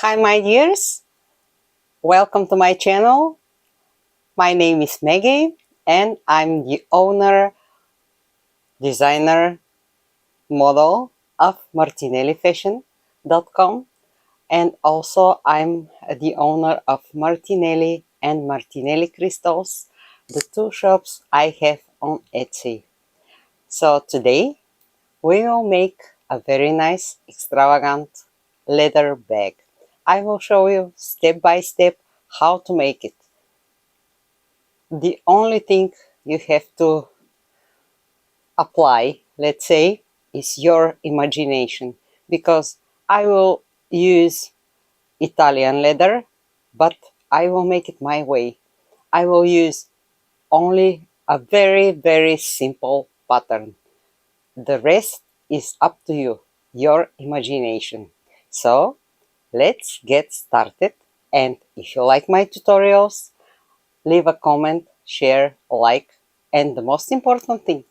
Hi my dears, welcome to my channel. My name is Maggie and I'm the owner, designer, model of martinellifashion.com, and also I'm the owner of Martinelli and Martinelli Crystals, the two shops I have on Etsy. So today we will make a very nice extravagant leather bag. I will show you step by step how to make it. The only thing you have to apply, let's say, is your imagination, because I will use Italian leather, but I will make it my way. I will use only a very simple pattern. The rest is up to you, your imagination. So let's get started, and if you like my tutorials, leave a comment, share, like, and the most important thing,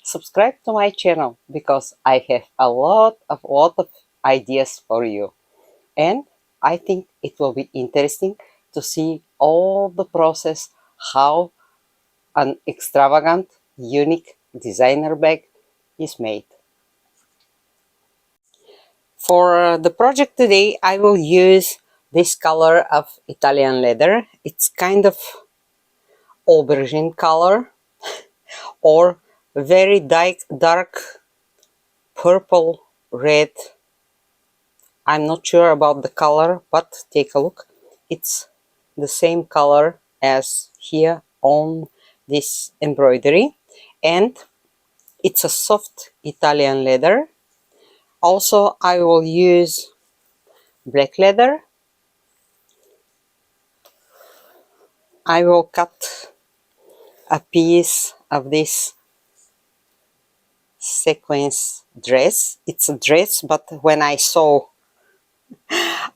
subscribe to my channel, because I have a lot of ideas for you. And I think it will be interesting to see all the process, how an extravagant, unique designer bag is made. For the project today, I will use this color of Italian leather. It's kind of aubergine color, or very dark purple red. I'm not sure about the color, but take a look. It's the same color as here on this embroidery, and it's a soft Italian leather. Also, I will use black leather. I will cut a piece of this sequence dress. It's a dress, but when I saw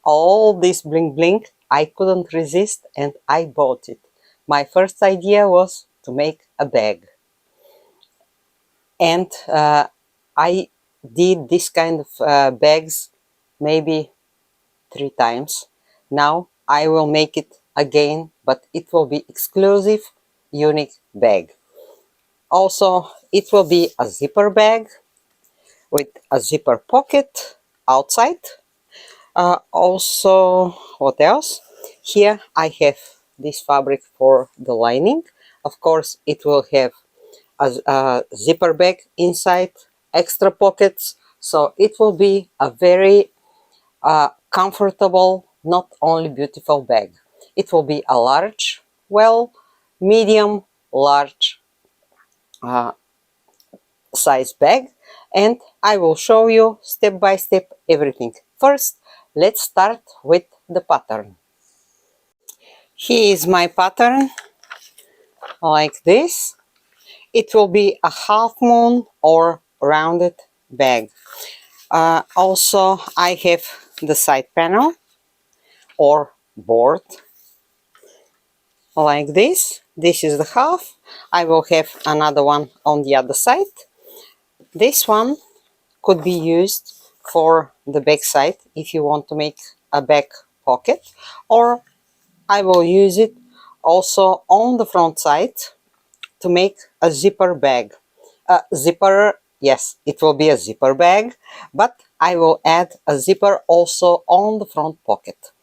all this bling, I couldn't resist and I bought it. My first idea was to make a bag, and I did this kind of bags maybe 3 times. Now I will make it again, but it will be exclusive, unique bag. Also, it will be a zipper bag with a zipper pocket outside. Also, what else? Here I have this fabric for the lining. Of course, it will have a zipper bag inside, extra pockets, so it will be a very comfortable, not only beautiful bag. It will be a large, well, medium, large size bag, and I will show you step by step everything. First, let's start with the pattern. Here is my pattern, like this. It will be a half moon or rounded bag. Also, I have the side panel or board, like this. This is the half. I will have another one on the other side. This one could be used for the back side if you want to make a back pocket, or I will use it also on the front side to make a zipper bag. Yes, it will be a zipper bag, but I will add a zipper also on the front pocket.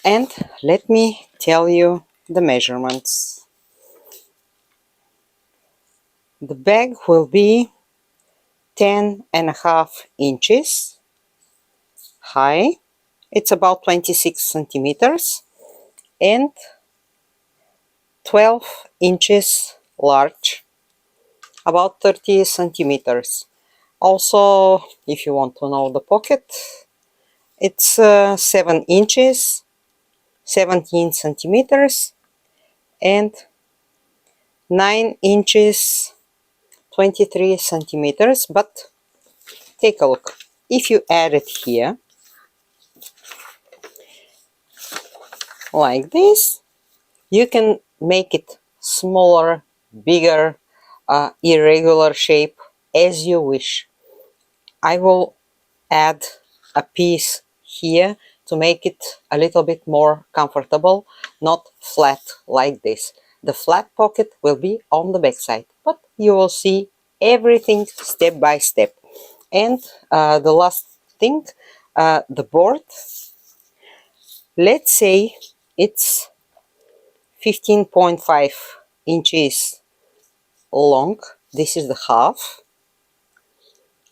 And let me tell you the measurements. The bag will be 10.5 inches high. It's about 26 centimeters and 12 inches large, about 30 centimeters. Also, if you want to know the pocket, it's 7 inches, 17 centimeters, and 9 inches, 23 centimeters. But take a look. If you add it here, like this, you can make it smaller, bigger, irregular shape, as you wish. I will add a piece here to make it a little bit more comfortable, not flat like this. The flat pocket will be on the back side, but you will see everything step by step. And the last thing, the board, let's say it's 15.5 inches long. This is the half,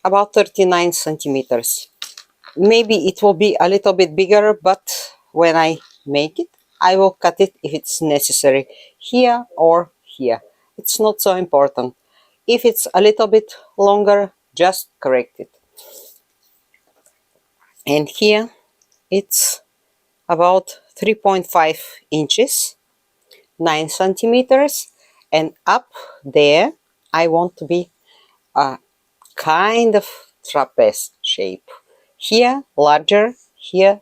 about 39 centimeters. Maybe it will be a little bit bigger, but when I make it, I will cut it if it's necessary, here or here. It's not so important. If it's a little bit longer, just correct it. And here it's about 3.5 inches, 9 centimeters, and up there I want to be a kind of trapeze shape. Here larger, here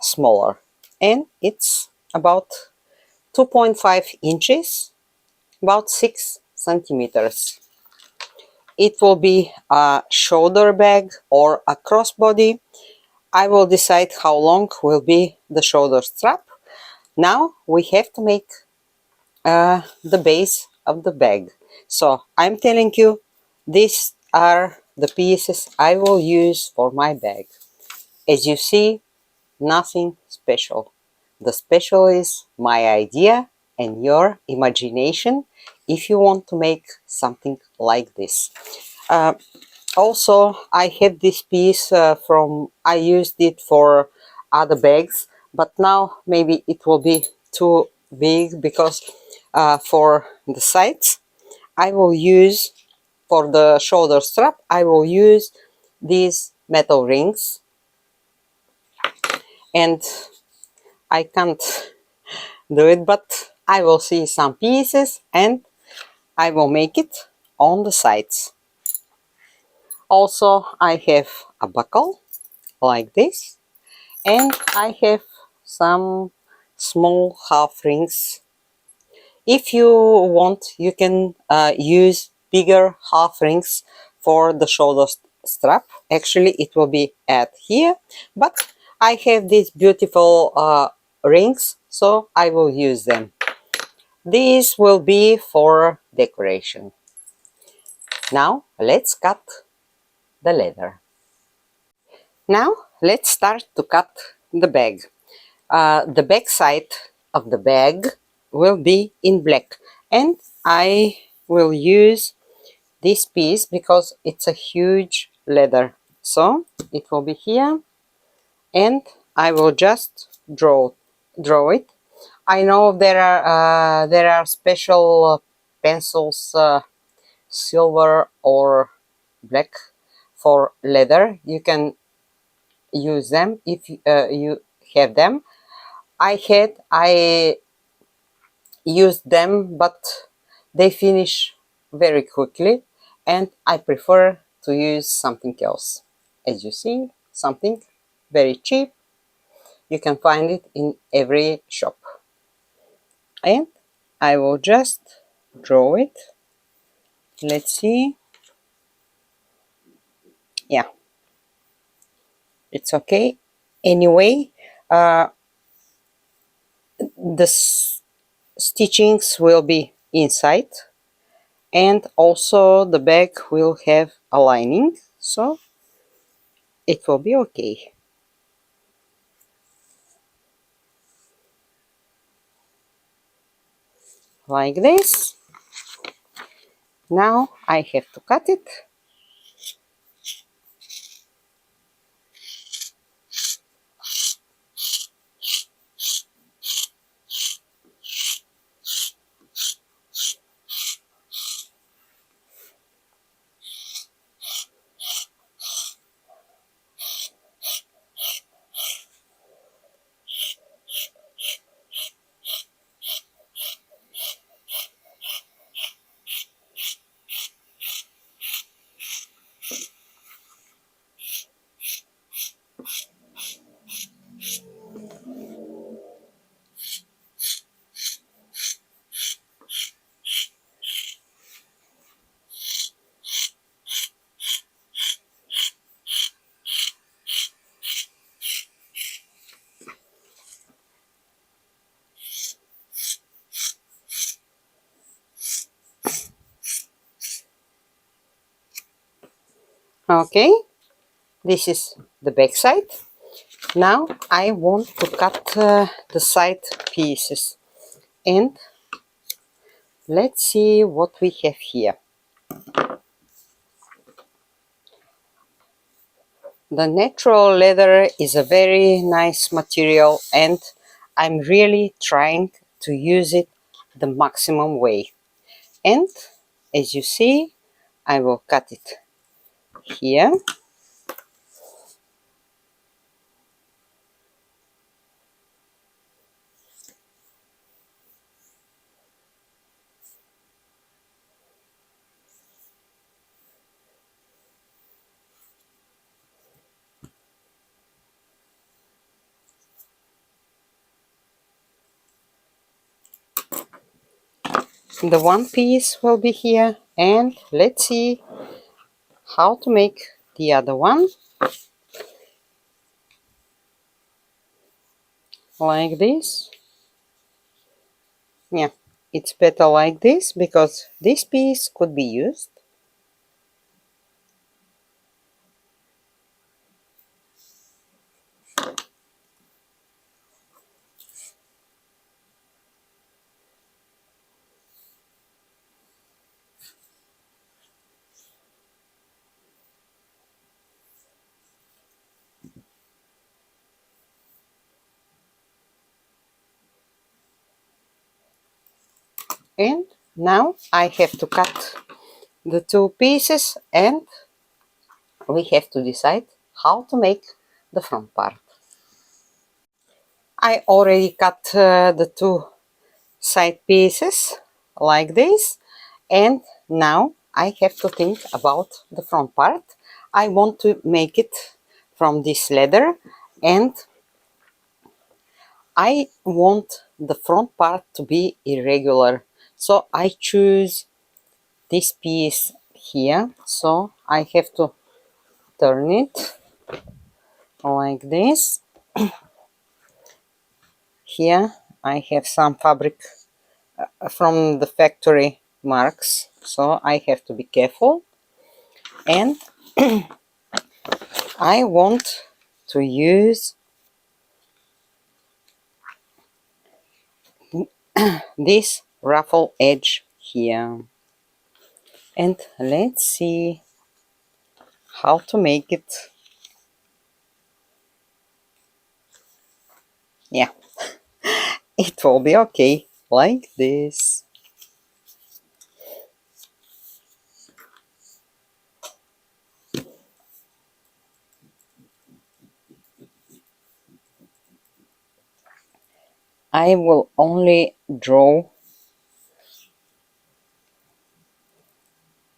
smaller, and it's about 2.5 inches, about 6 centimeters. It will be a shoulder bag or a crossbody. I will decide how long will be the shoulder strap. Now we have to make the base of the bag. So I'm telling you, these are the pieces I will use for my bag. As you see, nothing special. The special is my idea and your imagination if you want to make something like this. Also, I have this piece I used it for other bags, but now maybe it will be too big because for the sides, I will use, for the shoulder strap, I will use these metal rings, and I can't do it, but I will see some pieces and I will make it on the sides. Also, I have a buckle like this, and I have some small half rings. If you want, you can use bigger half rings for the shoulder strap. Actually, it will be at here, but I have these beautiful rings, so I will use them. These will be for decoration. Now let's cut the leather. Now let's start to cut the bag. The back side of the bag will be in black, and I will use this piece because it's a huge leather. So it will be here, and I will just draw it. I know there are special pencils, silver or black, for leather. You can use them if you have them. I used them, but they finish very quickly, and I prefer to use something else. As you see, something very cheap. You can find it in every shop. And I will just draw it. Let's see. Yeah, it's okay. Anyway, the stitchings will be inside, and also the bag will have a lining, so it will be okay. Like this. Now I have to cut it. Okay, this is the back side. Now I want to cut the side pieces, and let's see what we have here. The natural leather is a very nice material, and I'm really trying to use it the maximum way. And as you see, I will cut it here. The one piece will be here, and let's see how to make the other one. Like this. Yeah, it's better like this because this piece could be used. And now I have to cut the two pieces, and we have to decide how to make the front part. I already cut the two side pieces like this, and now I have to think about the front part. I want to make it from this leather, and I want the front part to be irregular, so I choose this piece here. So I have to turn it like this. Here I have some fabric from the factory marks, so I have to be careful, and I want to use this ruffle edge here, and let's see how to make it. Yeah, it will be okay like this. I will only draw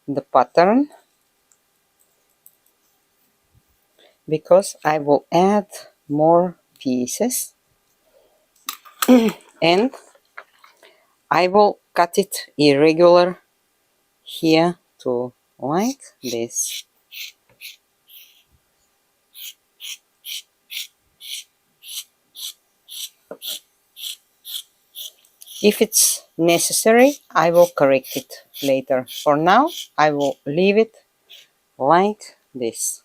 the pattern because I will add more pieces, and I will cut it irregular here too, like this. If it's necessary, I will correct it later. For now, I will leave it like this.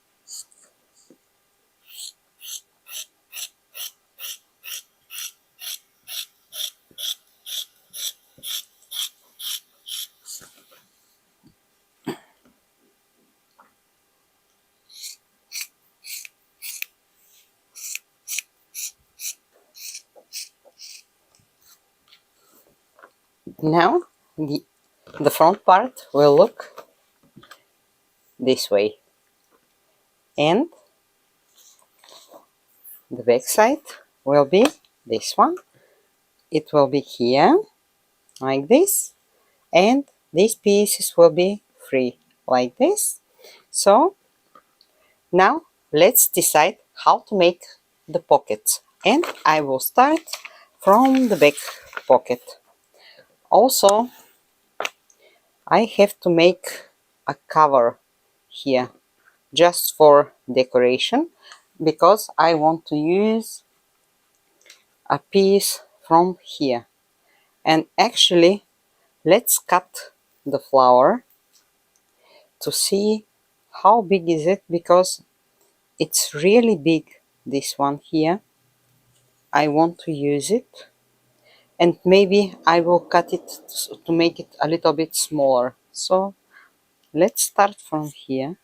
Now, the front part will look this way, and the back side will be this one. It will be here, like this, and these pieces will be free, like this. So, now let's decide how to make the pockets, and I will start from the back pocket. Also, I have to make a cover here just for decoration because I want to use a piece from here. And actually, let's cut the flower to see how big is it, because it's really big, this one here. I want to use it, and maybe I will cut it to make it a little bit smaller. So let's start from here.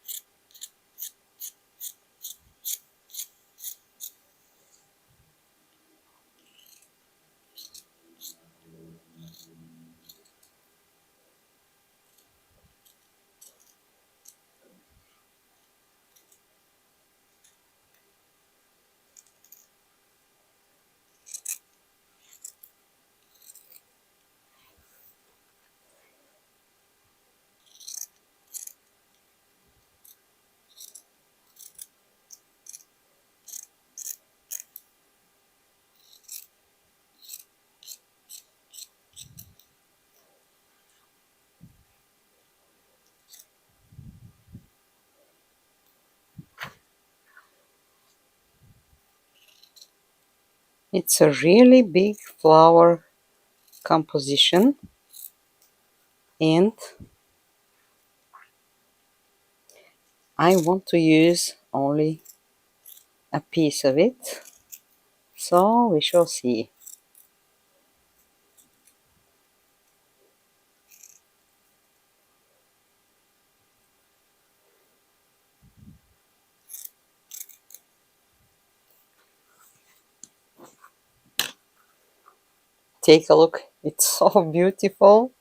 It's a really big flower composition, and I want to use only a piece of it, so we shall see. Take a look, it's so beautiful.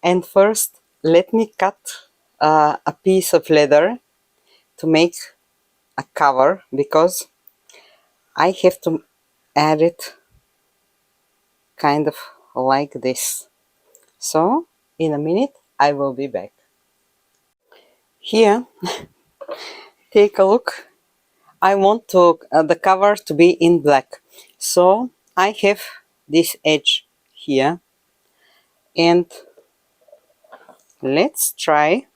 And first, let me cut a piece of leather to make a cover, because I have to add it kind of like this. So in a minute I will be back. Here, take a look. I want to the cover to be in black, so I have this edge here, and let's try.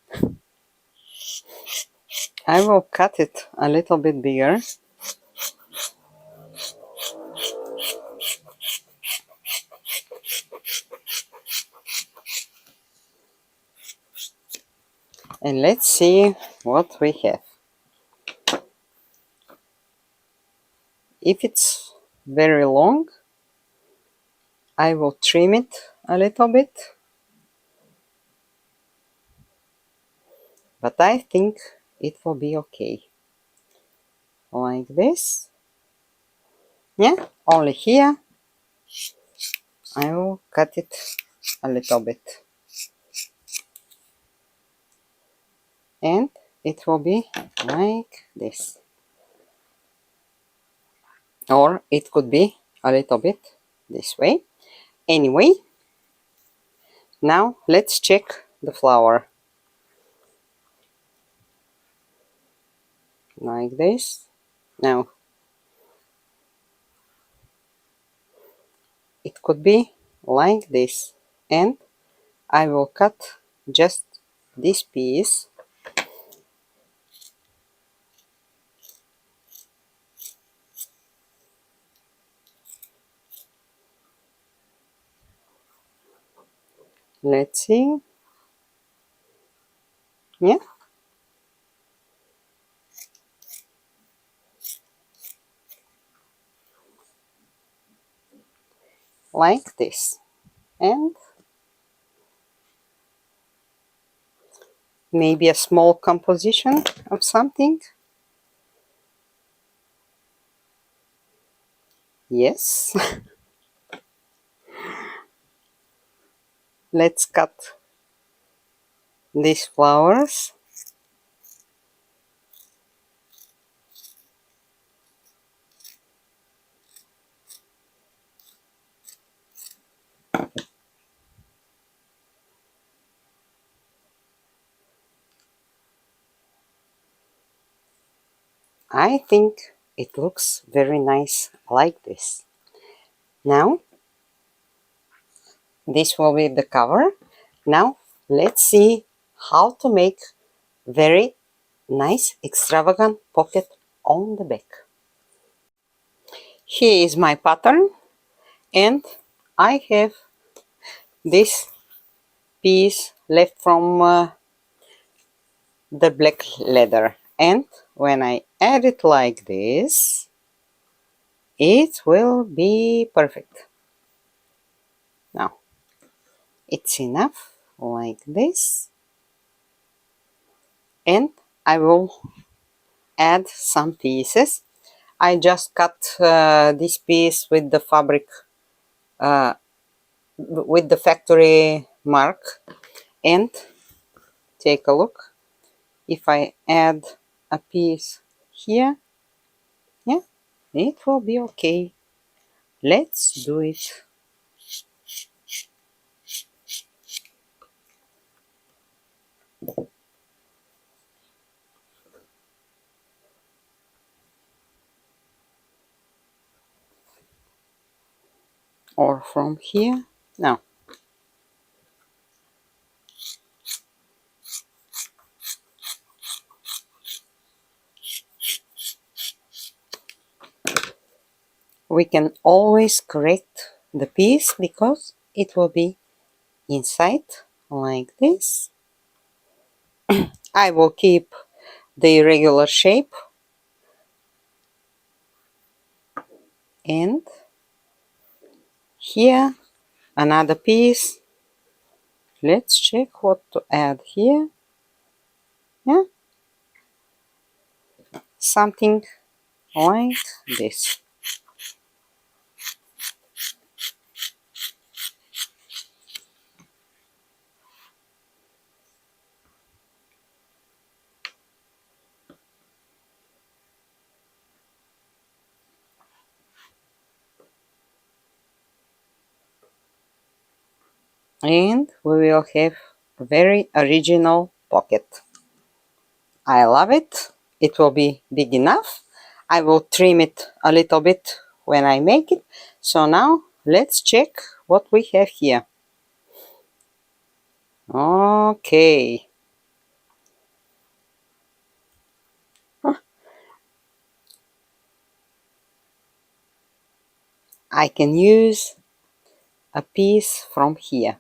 I will cut it a little bit bigger. And let's see what we have. If it's very long, I will trim it a little bit, but I think it will be okay. Like this. Yeah, only here I will cut it a little bit. And it will be like this. Or it could be a little bit this way. Anyway, now let's check the flower. Like this. Now, it could be like this. And I will cut just this piece. Let's see. Yeah. Like this. And maybe a small composition of something. Yes. Let's cut these flowers. I think it looks very nice like this. Now, this will be the cover. Now, let's see how to make very nice extravagant pocket on the back. Here is my pattern, and I have this piece left from the black leather, and when I add it like this, it will be perfect. Now it's enough like this, and I will add some pieces. I just cut this piece with the fabric, with the factory mark, and take a look. If I add a piece here, yeah, it will be okay. Let's do it. Or from here. Now, we can always correct the piece because it will be inside like this. I will keep the irregular shape, and here another piece. Let's check what to add here. Yeah, something like this. And we will have a very original pocket. I love it. It will be big enough. I will trim it a little bit when I make it. So now let's check what we have here. Okay. I can use a piece from here.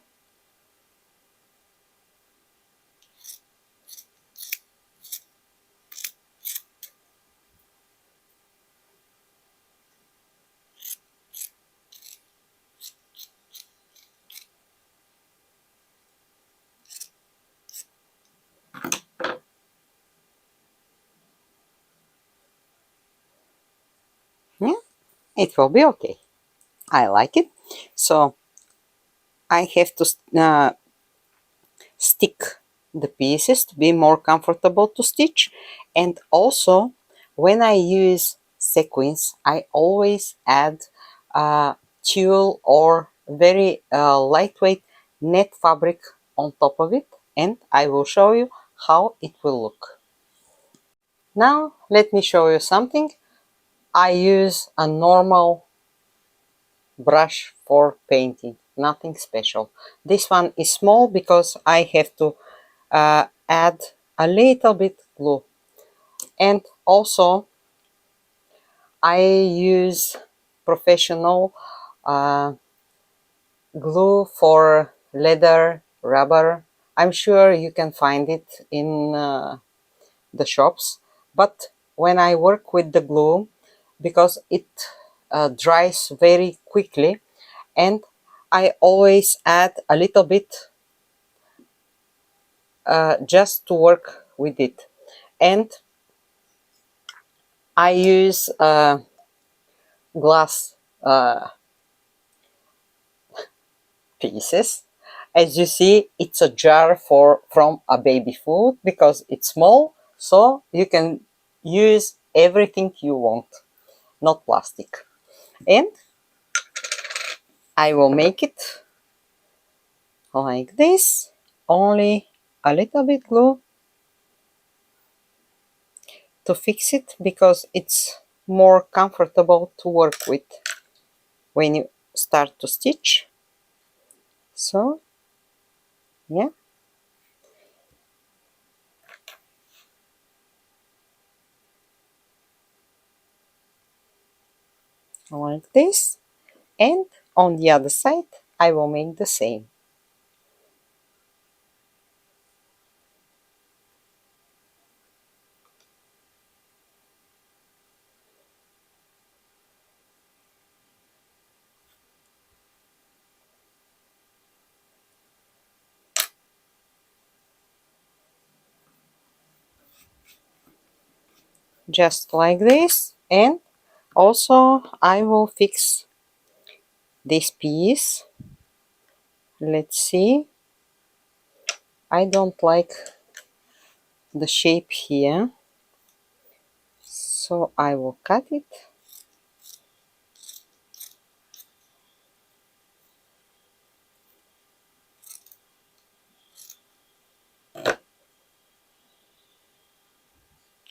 Yeah, it will be okay. I like it. So I have to stick the pieces to be more comfortable to stitch. And also when I use sequins, I always add tulle or very lightweight net fabric on top of it, and I will show you how it will look. Now let me show you something. I use a normal brush for painting, nothing special. This one is small because I have to add a little bit glue, and also I use professional glue for leather rubber. I'm sure you can find it in the shops, but when I work with the glue, because it dries very quickly, and I always add a little bit just to work with it. And I use glass pieces. As you see, it's a jar from a baby food because it's small, so you can use everything you want, not plastic. And I will make it like this, only a little bit glue to fix it because it's more comfortable to work with when you start to stitch. So yeah, like this, and on the other side I will make the same. just like this. And also I will fix this piece. Let's see, I don't like the shape here, so I will cut it.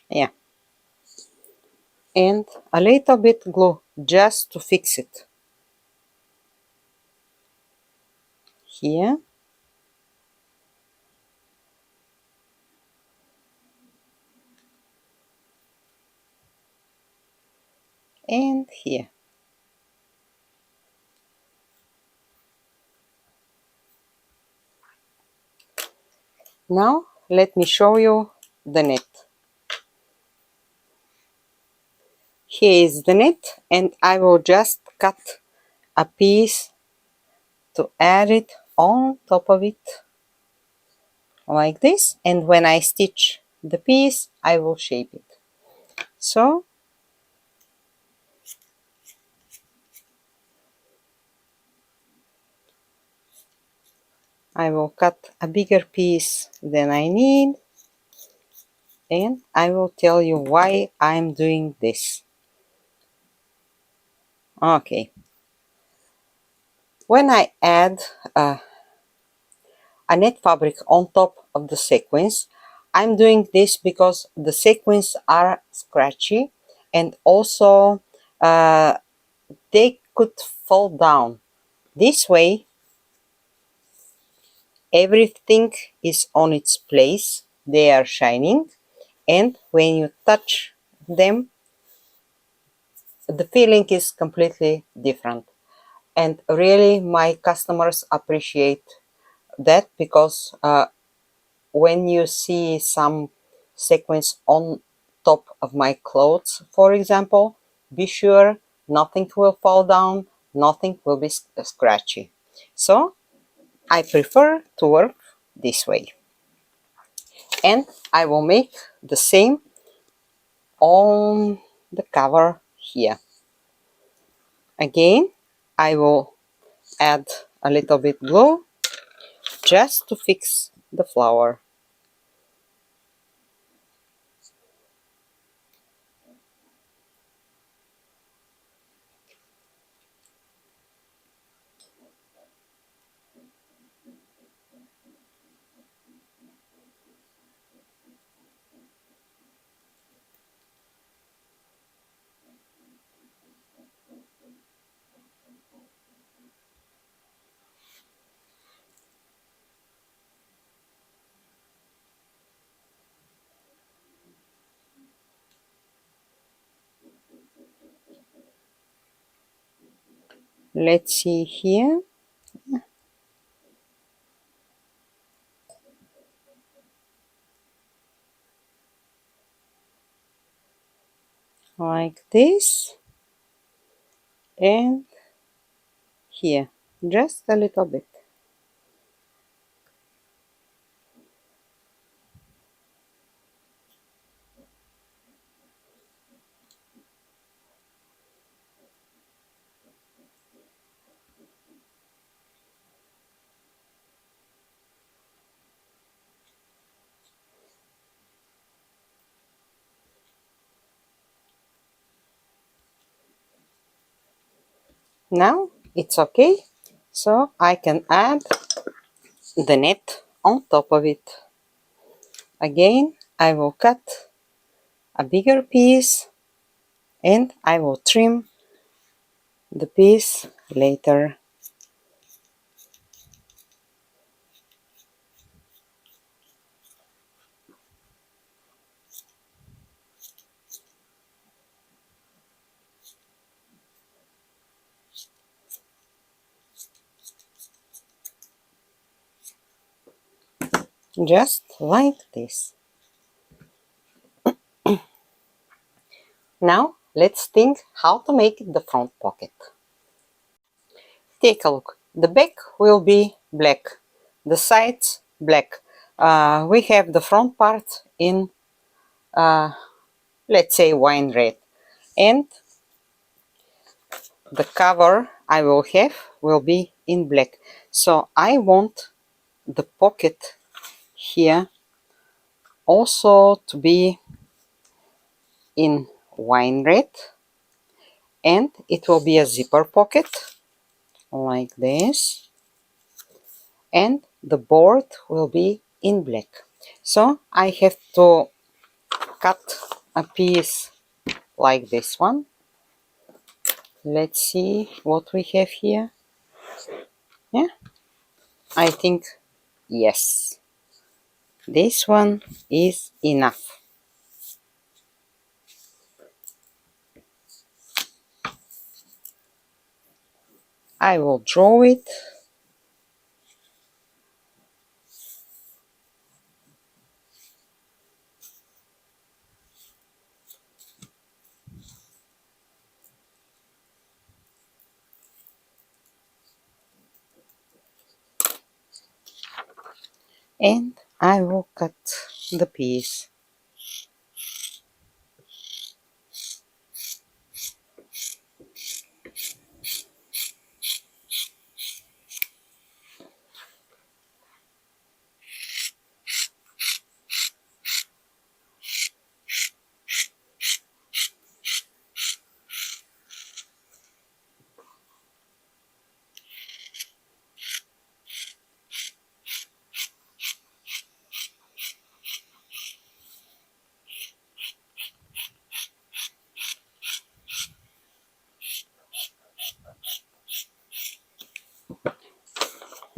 Yeah, and a little bit glue just to fix it here and here. Now let me show you the net. Here is the net, and I will just cut a piece to add it on top of it like this, and when I stitch the piece I will shape it. So I will cut a bigger piece than I need, and I will tell you why I'm doing this. Okay, when I add a net fabric on top of the sequins, I'm doing this because the sequins are scratchy, and also they could fall down. This way everything is on its place, they are shining, and when you touch them the feeling is completely different. And really my customers appreciate that, because when you see some sequins on top of my clothes, for example, be sure nothing will fall down, nothing will be scratchy. So I prefer to work this way, and I will make the same on the cover here. Again, I will add a little bit glue just to fix the flower. Let's see here. Like this, and here just a little bit. Now it's okay, so I can add the net on top of it. Again, I will cut a bigger piece and I will trim the piece later. Just like this. Now let's think how to make the front pocket. Take a look. The back will be black, the sides black. We have the front part in let's say wine red. And the cover I will have will be in black. So I want the pocket here also to be in wine red, and it will be a zipper pocket like this, and the board will be in black. So I have to cut a piece like this one. Let's see what we have here. Yeah, I think yes, this one is enough. I will draw it. And I will cut the piece.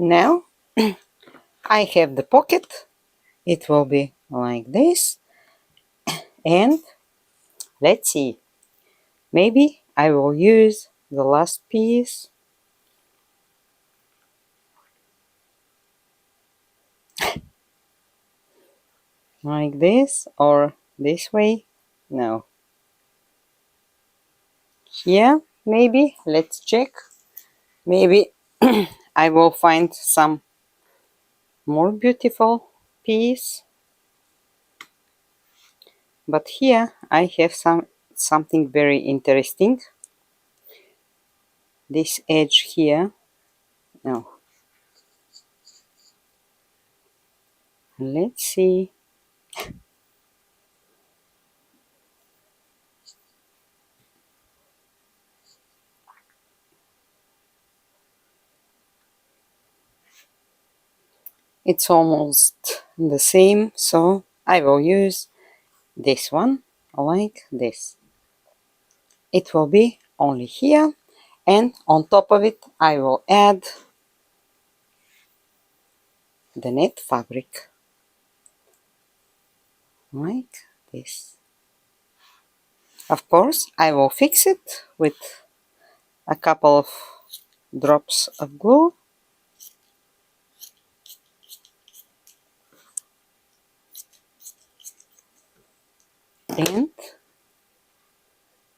Now I have the pocket. It will be like this. And let's see. Maybe I will use the last piece like this or this way. No. Here, maybe. Let's check. Maybe I will find some more beautiful piece. But here I have something very interesting. This edge here. No. Let's see. It's almost the same, so I will use this one like this. It will be only here, and on top of it I will add the net fabric like this. Of course, I will fix it with a couple of drops of glue. And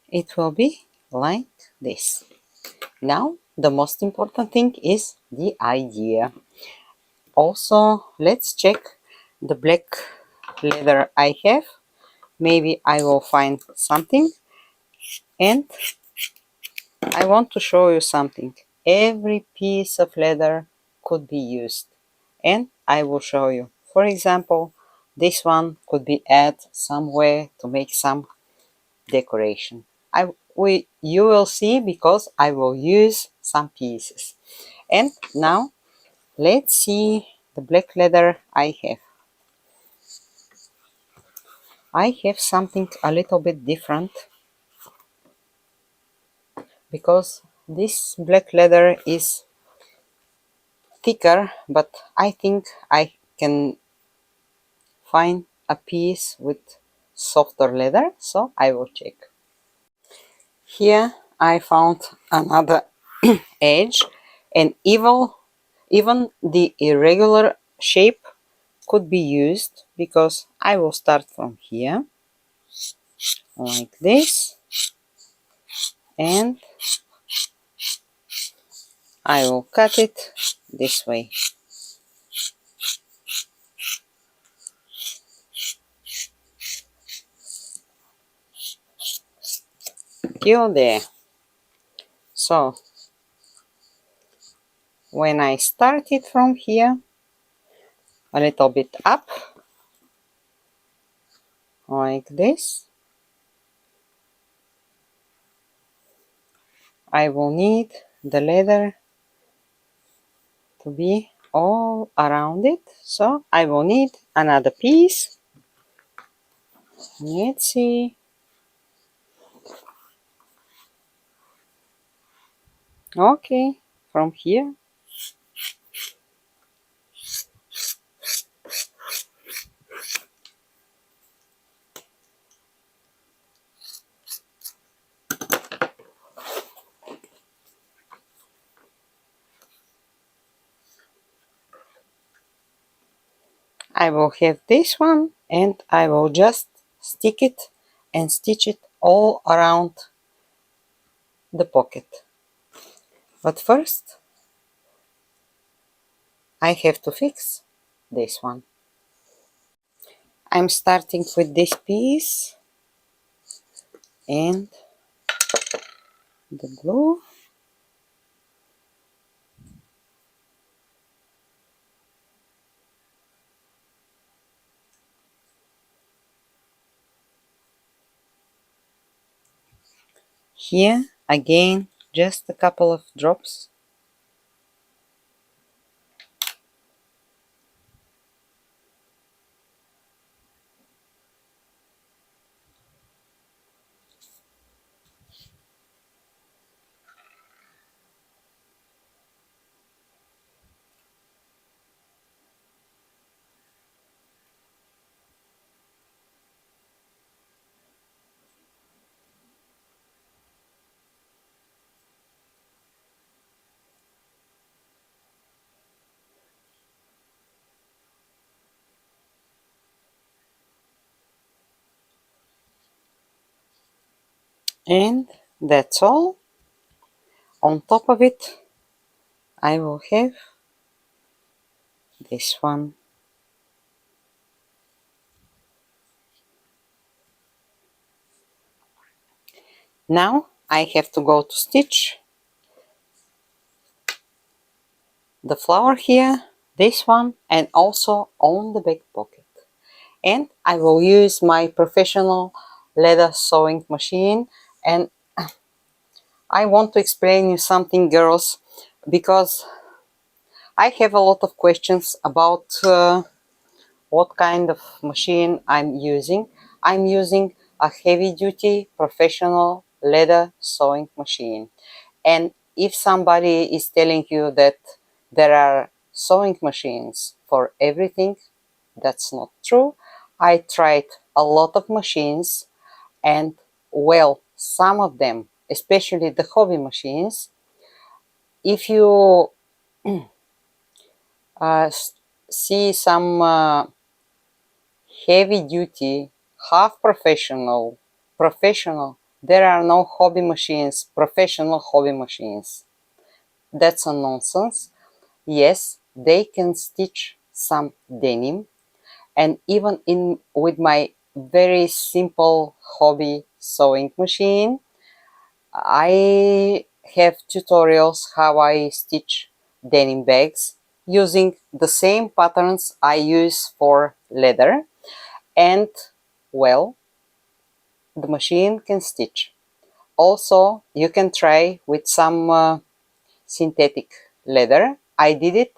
it will be like this. Now, the most important thing is the idea. Also, let's check the black leather I have. Maybe I will find something. And I want to show you something. Every piece of leather could be used. And I will show you. For example, this one could be added somewhere to make some decoration. You will see because I will use some pieces. And now let's see the black leather I have. I have something a little bit different because this black leather is thicker, but I think I can find a piece with softer leather, so I will check. Here I found another edge, and even the irregular shape could be used because I will start from here like this, and I will cut it this way. till there. So when I start it from here, a little bit up, like this, I will need the leather to be all around it. So I will need another piece. Let's see. Okay, from here. I will have this one and I will just stick it and stitch it all around the pocket. But first I have to fix this one. I'm starting with this piece and the glue. Here again, just a couple of drops. And that's all. On top of it, I will have this one. Now I have to go to stitch the flower here, this one, and also on the back pocket. And I will use my professional leather sewing machine. And I want to explain you something, girls, because I have a lot of questions about what kind of machine I'm using. I'm using a heavy-duty professional leather sewing machine. And if somebody is telling you that there are sewing machines for everything, that's not true. I tried a lot of machines, and well, some of them, especially the hobby machines, if you see some heavy duty, half professional, there are no hobby machines, professional hobby machines. That's a nonsense. Yes, they can stitch some denim, and even in with my very simple hobby sewing machine, I have tutorials how I stitch denim bags using the same patterns I use for leather, and well, the machine can stitch. Also, you can try with some synthetic leather. I did it.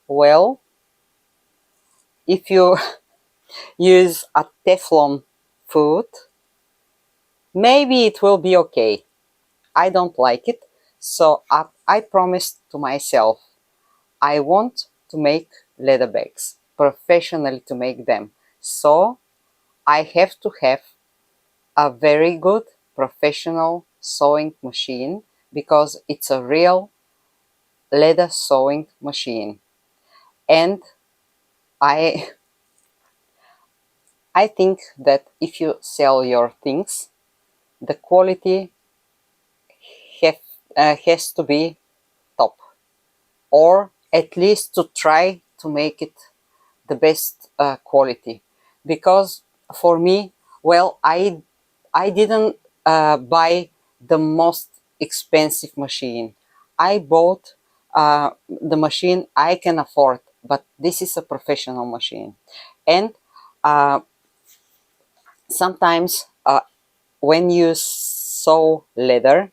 Well, if you use a Teflon foot, maybe it will be okay. I don't like it, so I promised to myself I want to make leather bags, professionally to make them. So I have to have a very good professional sewing machine because it's a real leather sewing machine. And I I think that if you sell your things, the quality has to be top, or at least to try to make it the best quality. Because for me, well, I didn't buy the most expensive machine. I bought the machine I can afford, but this is a professional machine. And sometimes when you sew leather,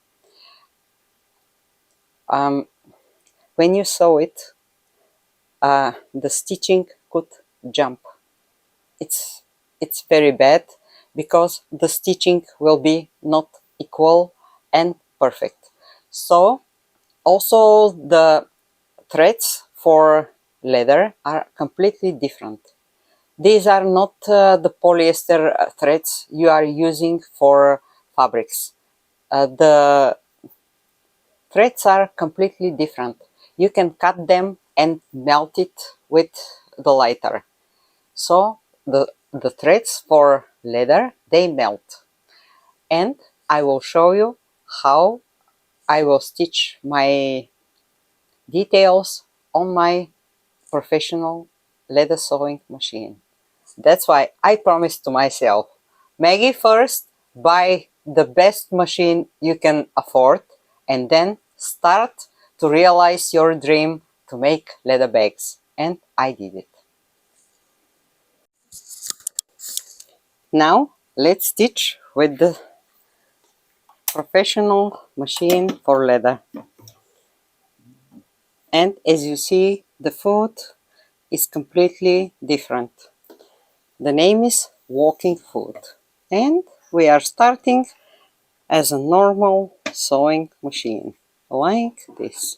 when you sew it, the stitching could jump. It's very bad because the stitching will be not equal and perfect. So also the threads for leather are completely different. These are not the polyester threads you are using for fabrics. The threads are completely different. You can cut them and melt it with the lighter. So the threads for leather, they melt. And I will show you how I will stitch my details on my professional leather sewing machine. That's why I promised to myself, Maggie, first buy the best machine you can afford and then start to realize your dream to make leather bags. And I did it. Now let's stitch with the professional machine for leather. And as you see, the foot is completely different. The name is walking foot. And we are starting as a normal sewing machine, like this.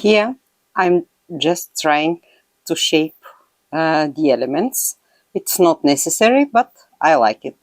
Here I'm just trying to shape the elements. It's not necessary, but I like it.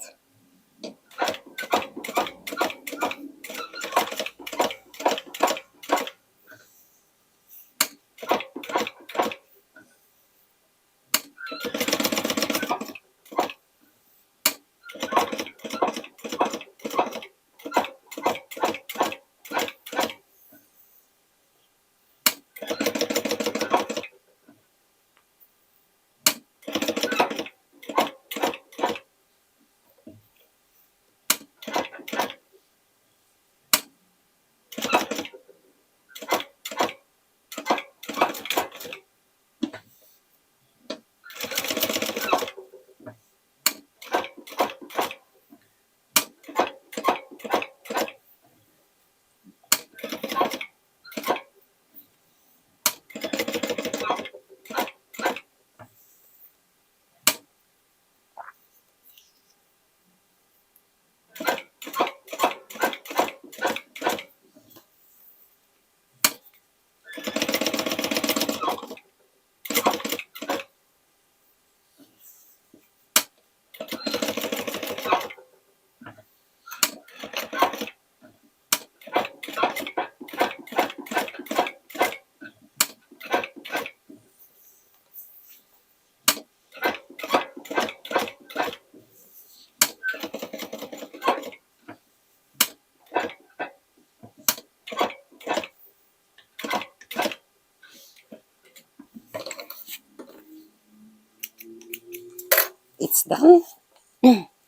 done.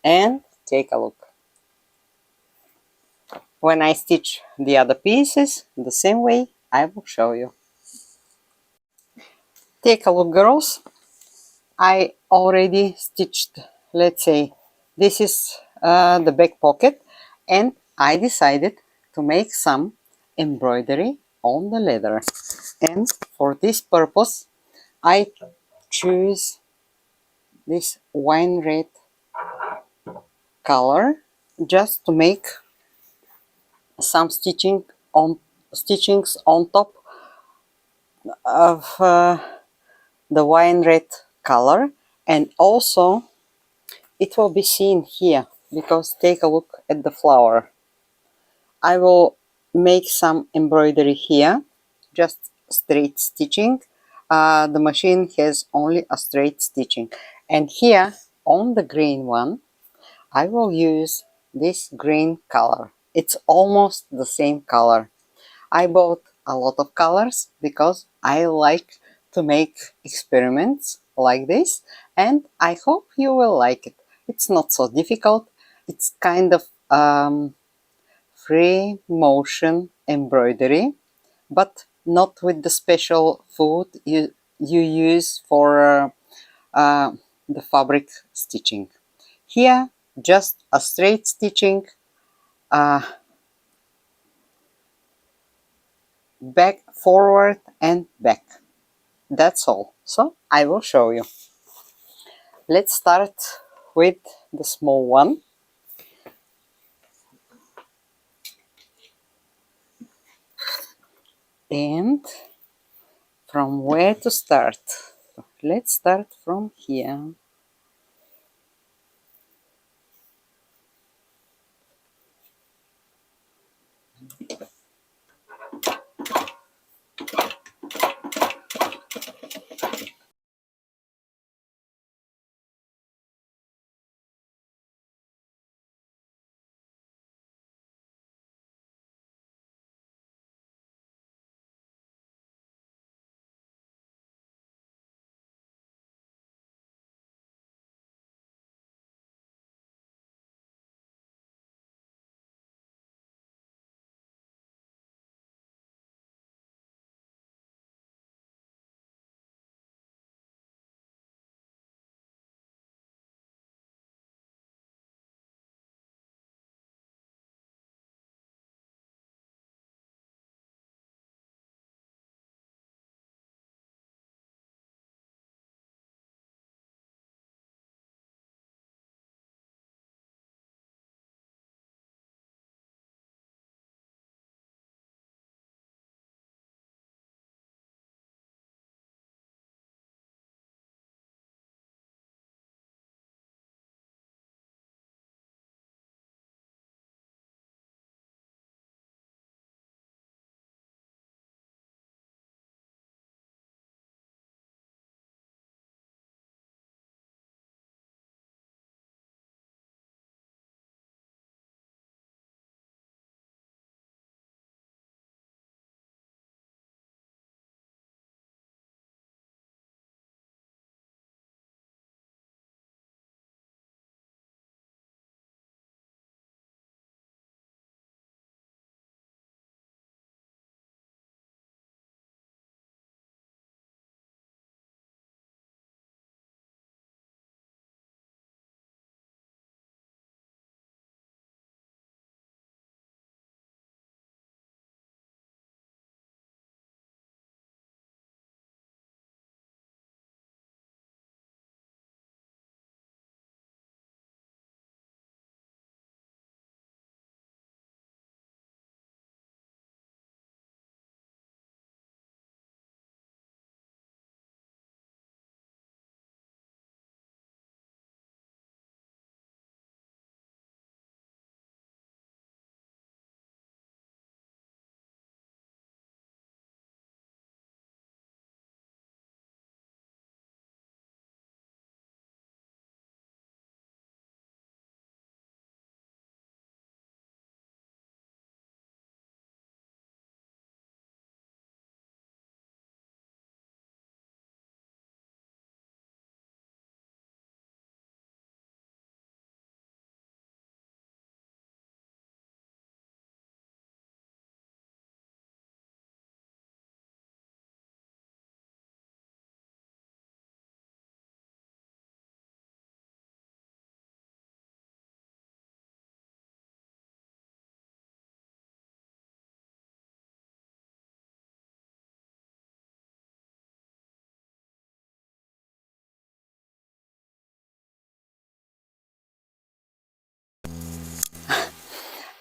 And take a look. When I stitch the other pieces the same way, I will show you. Take a look, girls. I already stitched, let's say, this is the back pocket, and I decided to make some embroidery on the leather. And for this purpose, I choose this wine red color just to make some stitchings on top of the wine red color, and also it will be seen here because take a look at the flower. I will make some embroidery here, just straight stitching. The machine has only a straight stitching, and here on the green one I will use this green color. It's almost the same color. I bought a lot of colors because I like to make experiments like this, and I hope you will like it. It's not so difficult. It's kind of free motion embroidery, but not with the special food you use for the fabric stitching. Here, just a straight stitching, uh, back, forward, and back. That's all. So I will show you. Let's start with the small one. And from where to start? Let's start from here.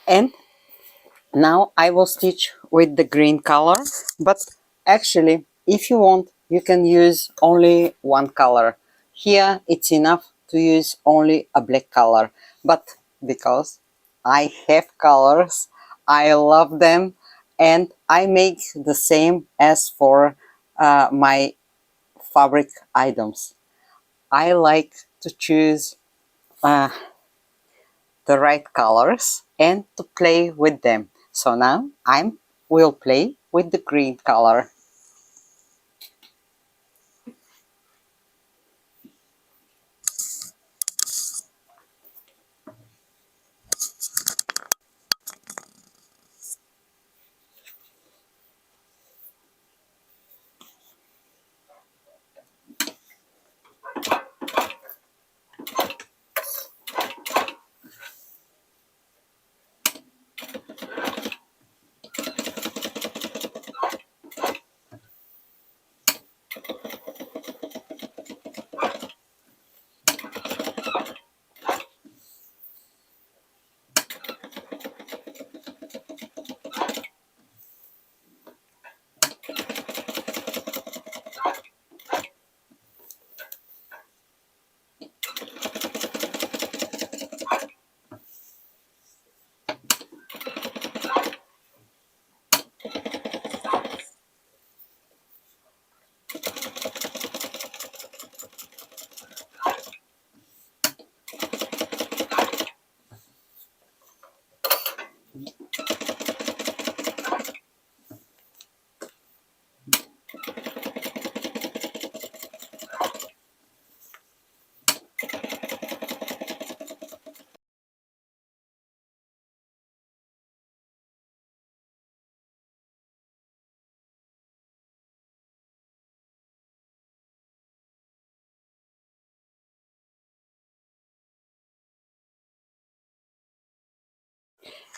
And now I will stitch with the green color, but actually if you want you can use only one color. Here it's enough to use only a black color, but because I have colors, I love them, and I make the same as for my fabric items. I like to choose uh, the right colors and to play with them. So now I will play with the green color.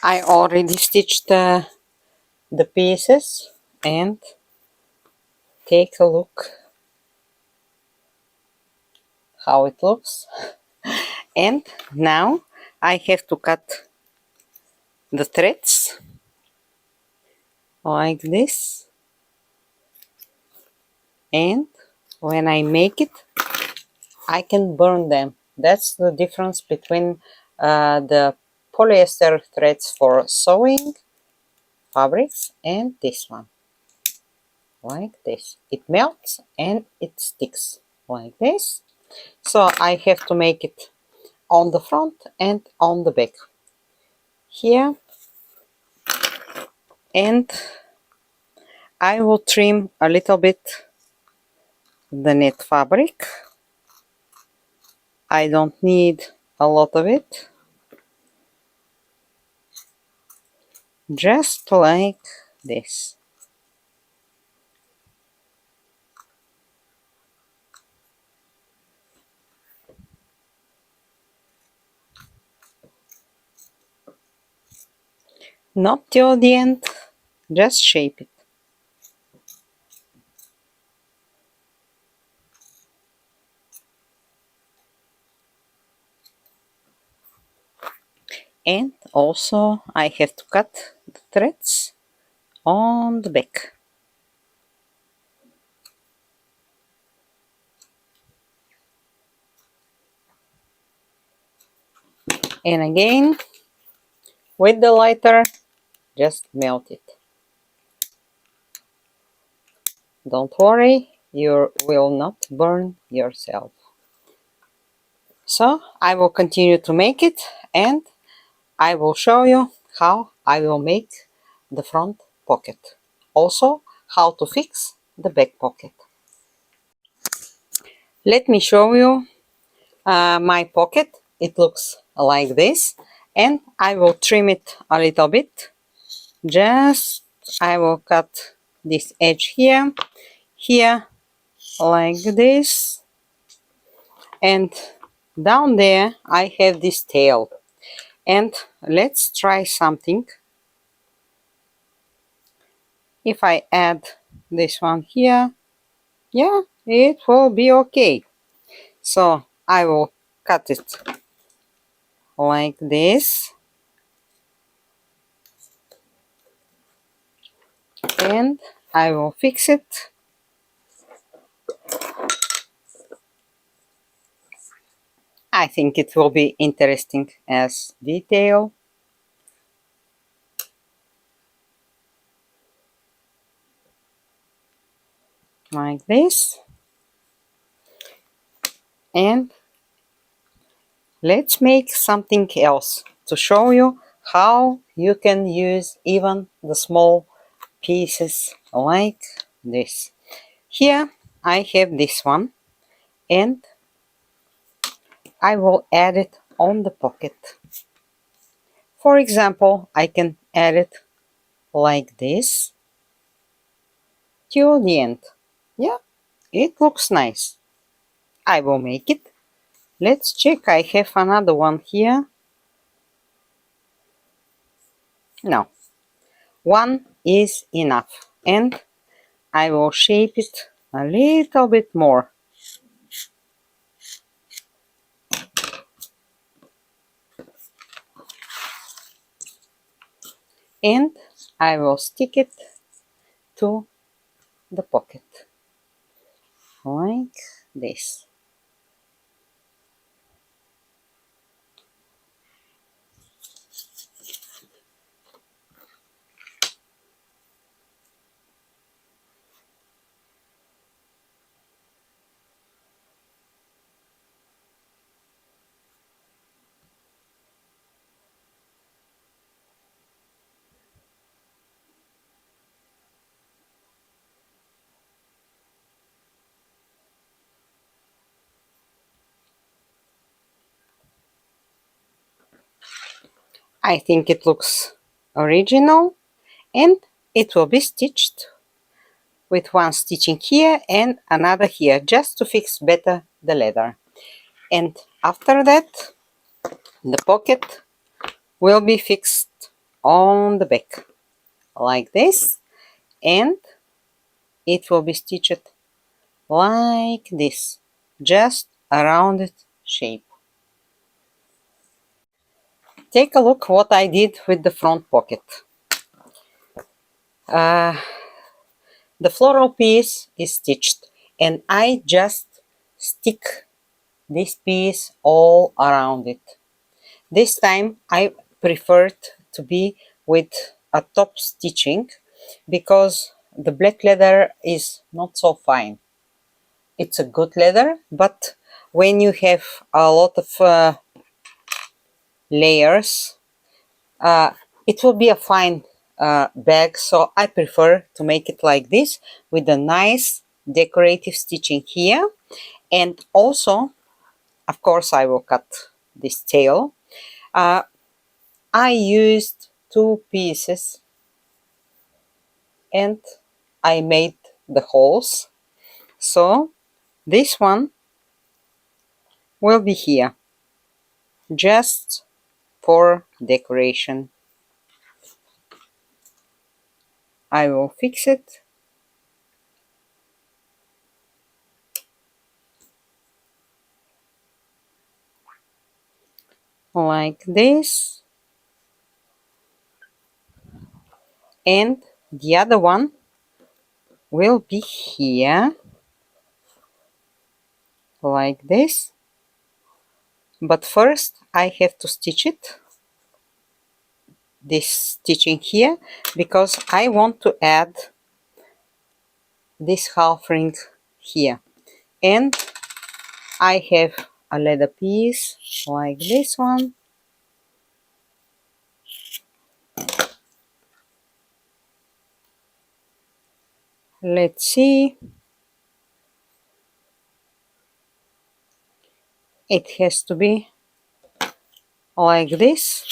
I already stitched the pieces, and take a look how it looks. And now I have to cut the threads like this, and when I make it I can burn them. That's the difference between the polyester threads for sewing fabrics and this one. Like this. It melts and it sticks like this. So I have to make it on the front and on the back. Here, and I will trim a little bit the net fabric. I don't need a lot of it. Just like this. Not till the end, just shape it. And also I have to cut the threads on the back. And again, with the lighter, just melt it. Don't worry, you will not burn yourself. So I will continue to make it, and I will show you how I will make the front pocket. Also, how to fix the back pocket. Let me show you my pocket. It looks like this, and I will trim it a little bit. Just I will cut this edge here, here, like this, and down there I have this tail. And let's try something. If I add this one here, yeah, it will be okay. So I will cut it like this, and I will fix it. I think it will be interesting as detail. Like this. And let's make something else to show you how you can use even the small pieces like this. Here I have this one, and I will add it on the pocket. For example, I can add it like this till the end. Yeah, it looks nice. I will make it. Let's check. I have another one here. No, one is enough, and I will shape it a little bit more. And I will stick it to the pocket like this. I think it looks original, and it will be stitched with one stitching here and another here, just to fix better the leather. And after that, the pocket will be fixed on the back like this, and it will be stitched like this, just a rounded shape. Take a look what I did with the front pocket. The floral piece is stitched, and I just stick this piece all around it. This time I preferred to be with a top stitching because the black leather is not so fine. It's a good leather, but when you have a lot of layers, it will be a fine bag, so I prefer to make it like this with a nice decorative stitching here. And also, of course, I will cut this tail. I used two pieces and I made the holes, so this one will be here just for decoration. I will fix it like this, and the other one will be here like this. But first I have to stitch it, this stitching here, because I want to add this half ring here. And I have a leather piece like this one. Let's see. It has to be like this.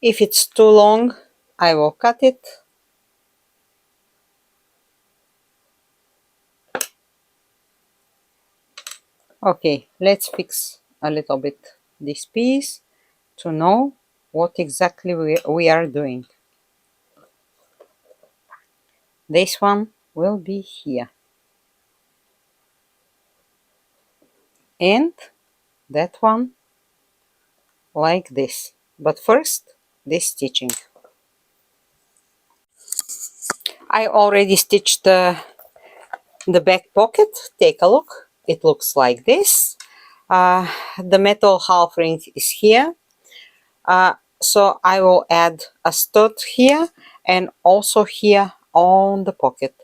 If it's too long, I will cut it. Okay, let's fix a little bit this piece to know what exactly we are doing. This one will be here. And that one like this. But first, this stitching. I already stitched the back pocket. Take a look. It looks like this. The metal half ring is here. So I will add a stud here and also here on the pocket.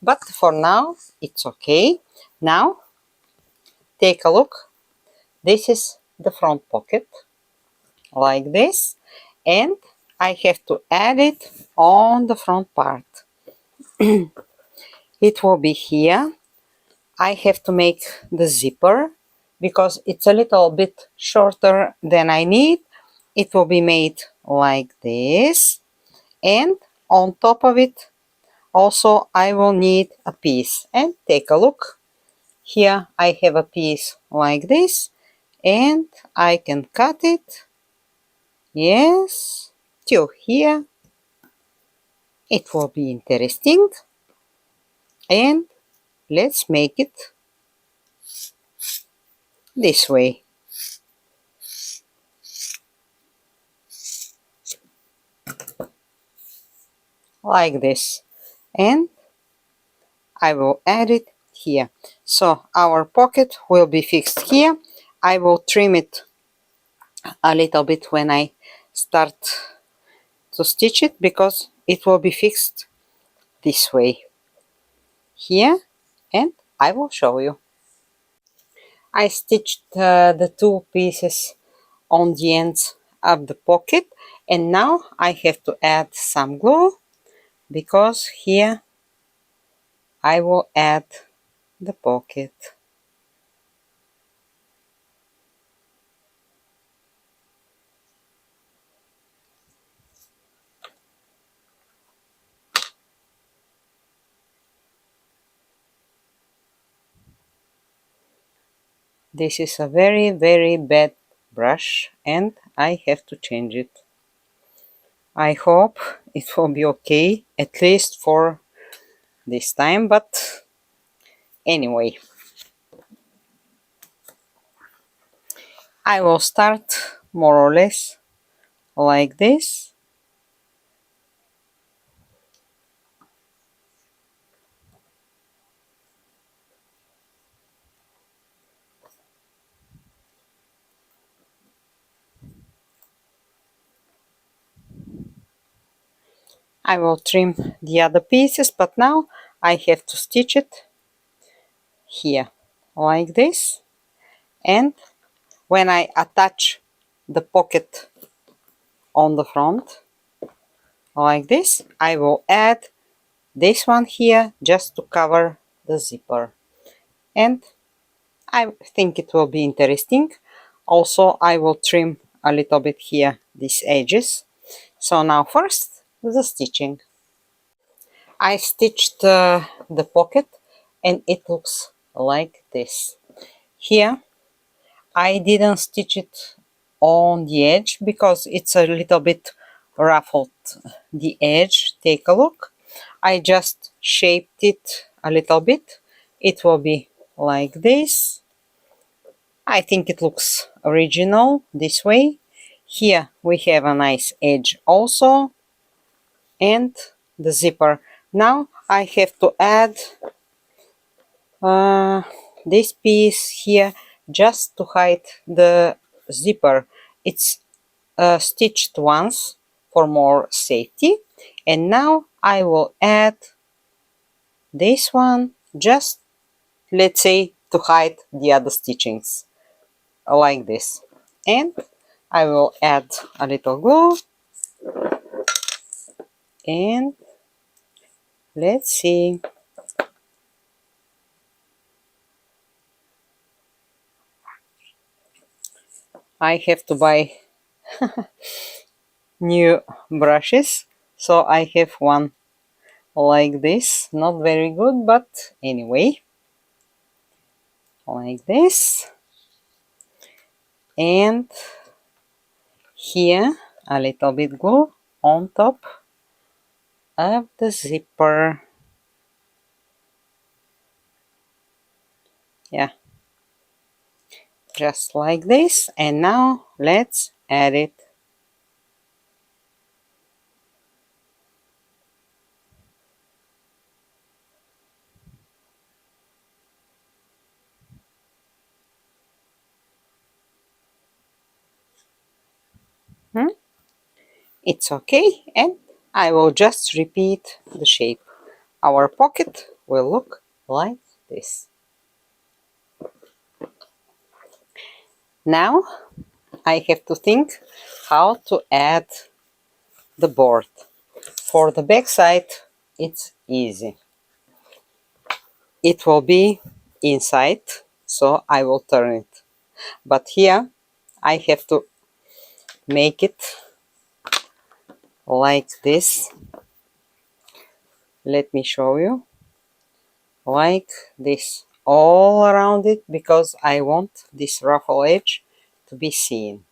But for now, it's okay. Now, take a look. This is the front pocket, like this. And I have to add it on the front part. It will be here. I have to make the zipper because it's a little bit shorter than I need. It will be made like this, and on top of it also I will need a piece. And take a look, here I have a piece like this, and I can cut it, yes, till here. It will be interesting, and let's make it this way. Like this, and I will add it here. So our pocket will be fixed here. I will trim it a little bit when I start to stitch it because it will be fixed this way here, and I will show you. I stitched the two pieces on the ends of the pocket, and now I have to add some glue because here I will add the pocket. This is a very bad brush and I have to change it. I hope it will be okay, at least for this time, but anyway. I will start more or less like this. I will trim the other pieces, but now I have to stitch it here like this, and when I attach the pocket on the front like this, I will add this one here just to cover the zipper, and I think it will be interesting. Also, I will trim a little bit here these edges. So now first the stitching. I stitched the pocket and it looks like this. Here I didn't stitch it on the edge because it's a little bit ruffled, the edge. Take a look. I just shaped it a little bit. It will be like this. I think it looks original this way. Here we have a nice edge also, and the zipper. Now I have to add this piece here just to hide the zipper. It's stitched once for more safety, and now I will add this one just, let's say, to hide the other stitchings like this. And I will add a little glue, and let's see. I have to buy new brushes, so I have one like this, not very good, but anyway, like this. And here a little bit glue on top of the zipper. Yeah, just like this. And now let's add it. It's okay, and I will just repeat the shape. Our pocket will look like this. Now I have to think how to add the board. For the back side, it's easy. It will be inside, so I will turn it. But here I have to make it like this. Let me show you. Like this all around it, because I want this ruffle edge to be seen.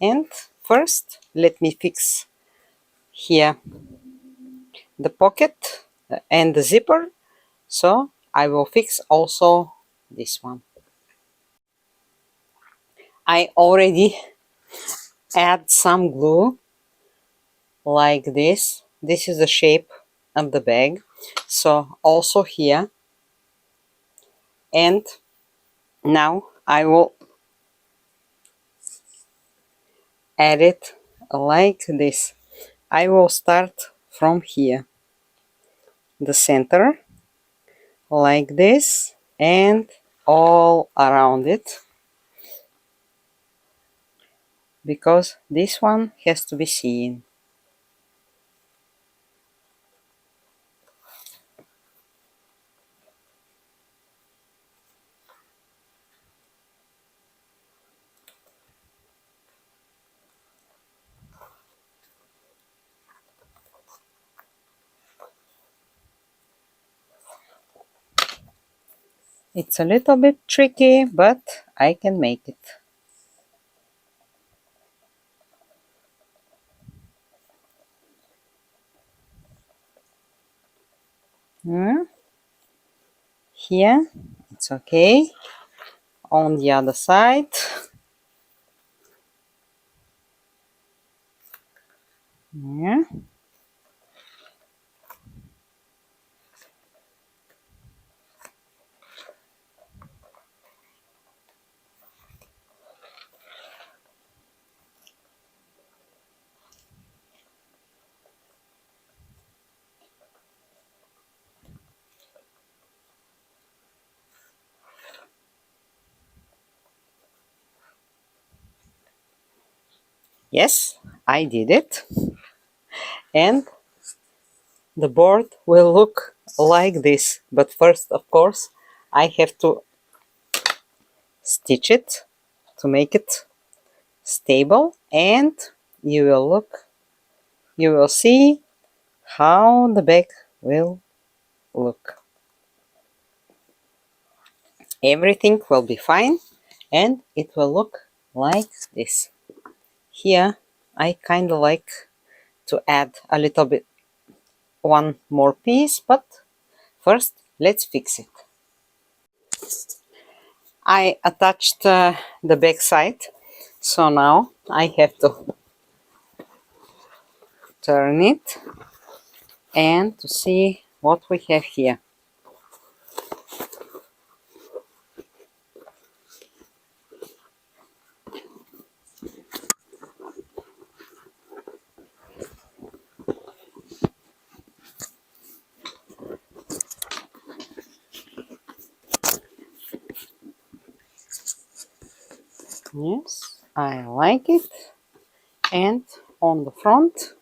And first let me fix here the pocket and the zipper, so I will fix also this one. I already add some glue like this. This is the shape of the bag, so also here. And now I will add it like this. I will start from here, the center, like this, and all around it, because this one has to be seen. It's a little bit tricky, but I can make it. Here, it's okay. On the other side. Yeah. Yes, I did it. And the board will look like this. But first, of course, I have to stitch it to make it stable, and you will see how the back will look. Everything will be fine, and it will look like this. Here I kind of like to add a little bit, one more piece, but first let's fix it. I attached the back side, so now I have to turn it and to see what we have here. Yes, I like it. And on the front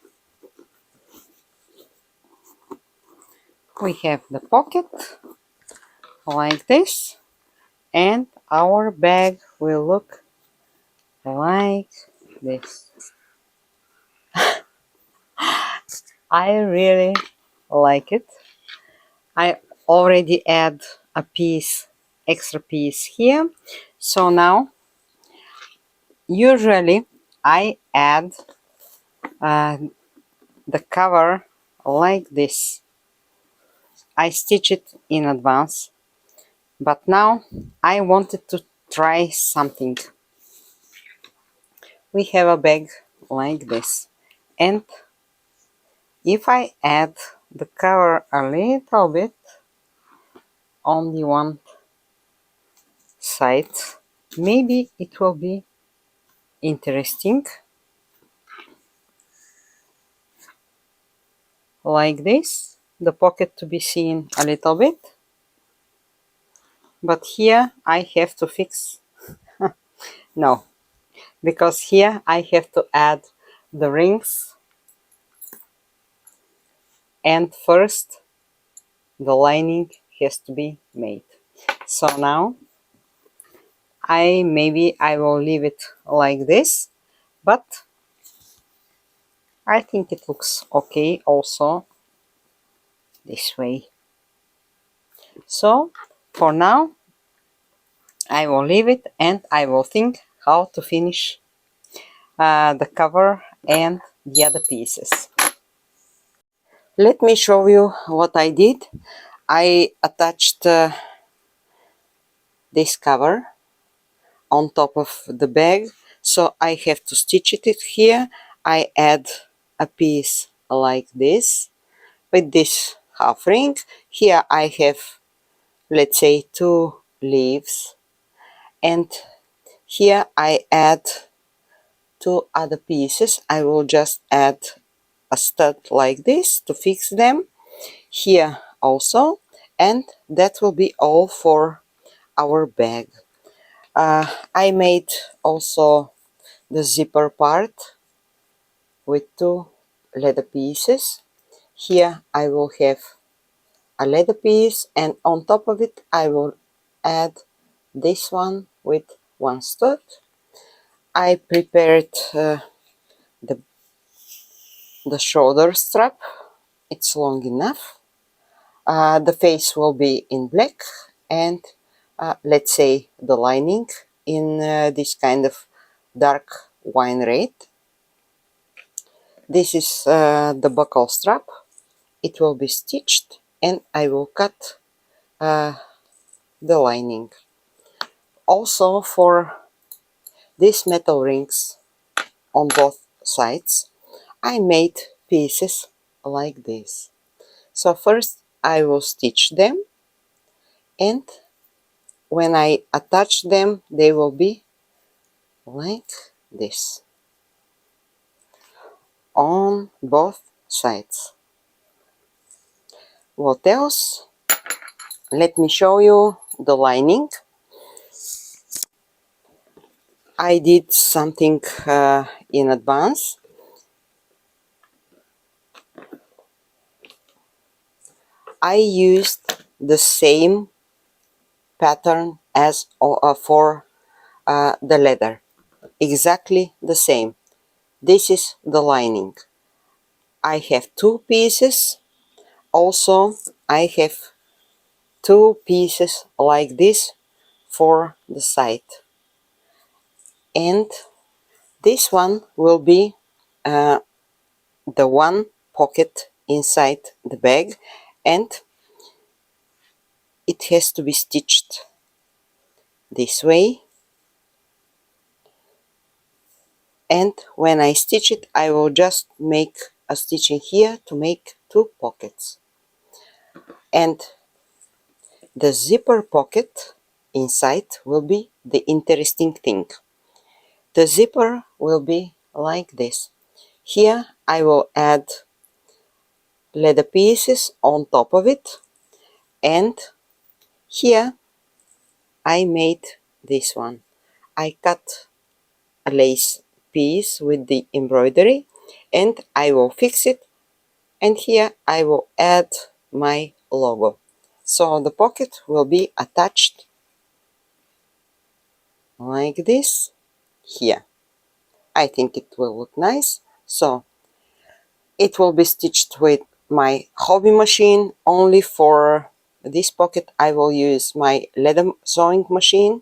we have the pocket like this, and our bag will look like this. I really like it. I already add a piece, extra piece here. So now usually I add the cover like this. I stitch it in advance, but now I wanted to try something. We have a bag like this, and if I add the cover a little bit on the one side, maybe it will be interesting. like this, the pocket to be seen a little bit. But here I have to fix, no, because here I have to add the rings, and first the lining has to be made. So now maybe I will leave it like this, but I think it looks okay also this way. So for now I will leave it, and I will think how to finish the cover and the other pieces. Let me show you what I did. I attached this cover on top of the bag, so I have to stitch it here. I add a piece like this with this half ring. Here I have, let's say, 2 leaves, and here I add 2 other pieces. I will just add a stud like this to fix them here also, and that will be all for our bag. I made also the zipper part with 2 leather pieces. Here I will have a leather piece, and on top of it I will add this one with 1 stud. I prepared the, the shoulder strap. It's long enough. The face will be in black, and let's say the lining in this kind of dark wine red. This is the buckle strap. It will be stitched, and I will cut the lining. Also, for these metal rings on both sides, I made pieces like this. So first I will stitch them, and when I attach them they will be like this on both sides. What else? Let me show you the lining. I did something in advance. I used the same pattern as for the leather, exactly the same. This is the lining. I have 2 pieces. Also I have 2 pieces like this for the side, and this one will be the one pocket inside the bag, and it has to be stitched this way. And when I stitch it, I will just make a stitching here to make 2 pockets. And the zipper pocket inside will be the interesting thing. The zipper will be like this. Here I will add leather pieces on top of it, and here I made this one. I cut a lace piece with the embroidery, and I will fix it, and here I will add my logo. So the pocket will be attached like this here. I think it will look nice. So it will be stitched with my hobby machine. Only for this pocket I will use my leather sewing machine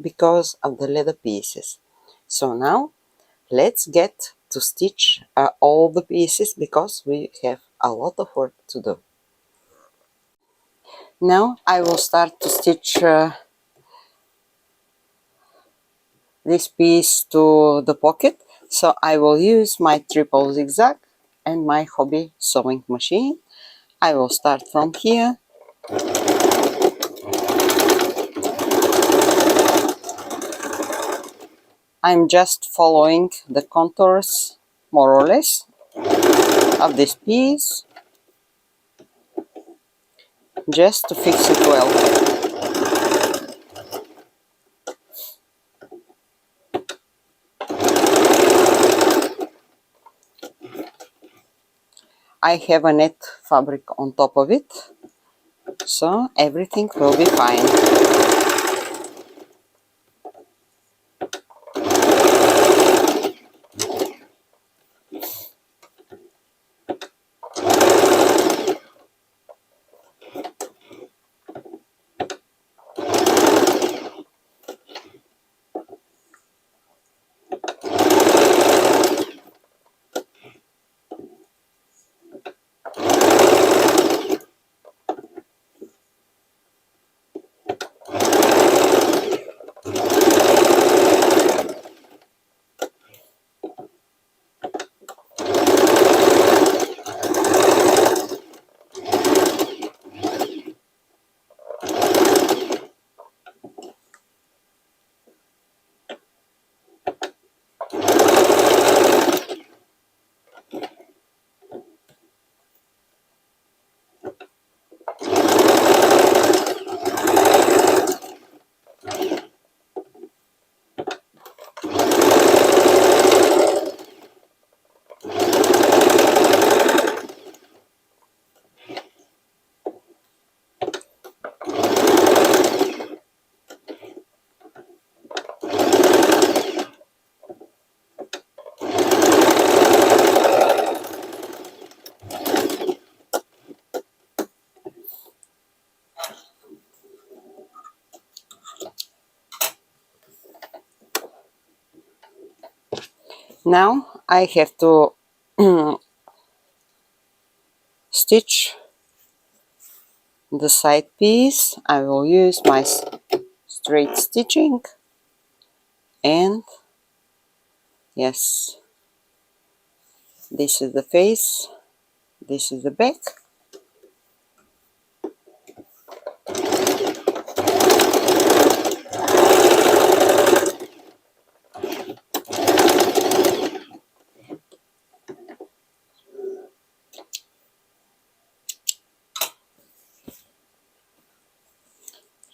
because of the leather pieces. So now let's get to stitch all the pieces, because we have a lot of work to do. Now I will start to stitch this piece to the pocket. So I will use my triple zigzag and my hobby sewing machine. I will start from here. I'm just following the contours more or less of this piece. just to fix it well. I have a net fabric on top of it, so everything will be fine. Now I have to stitch the side piece. I will use my straight stitching, and yes, this is the face, this is the back.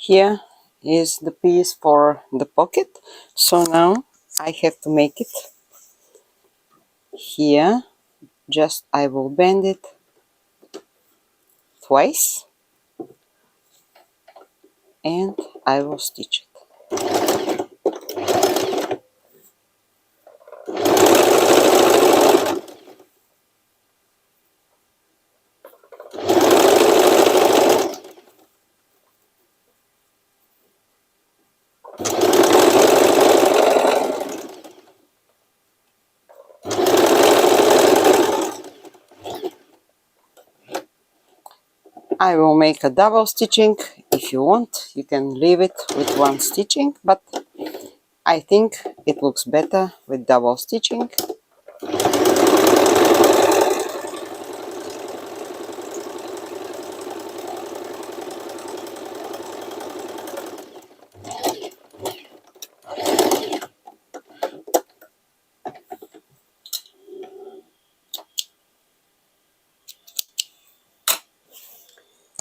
Here is the piece for the pocket, so now I have to make it here. Just I will bend it twice and I will stitch it. I will make a double stitching. If you want, you can leave it with one stitching, but I think it looks better with double stitching.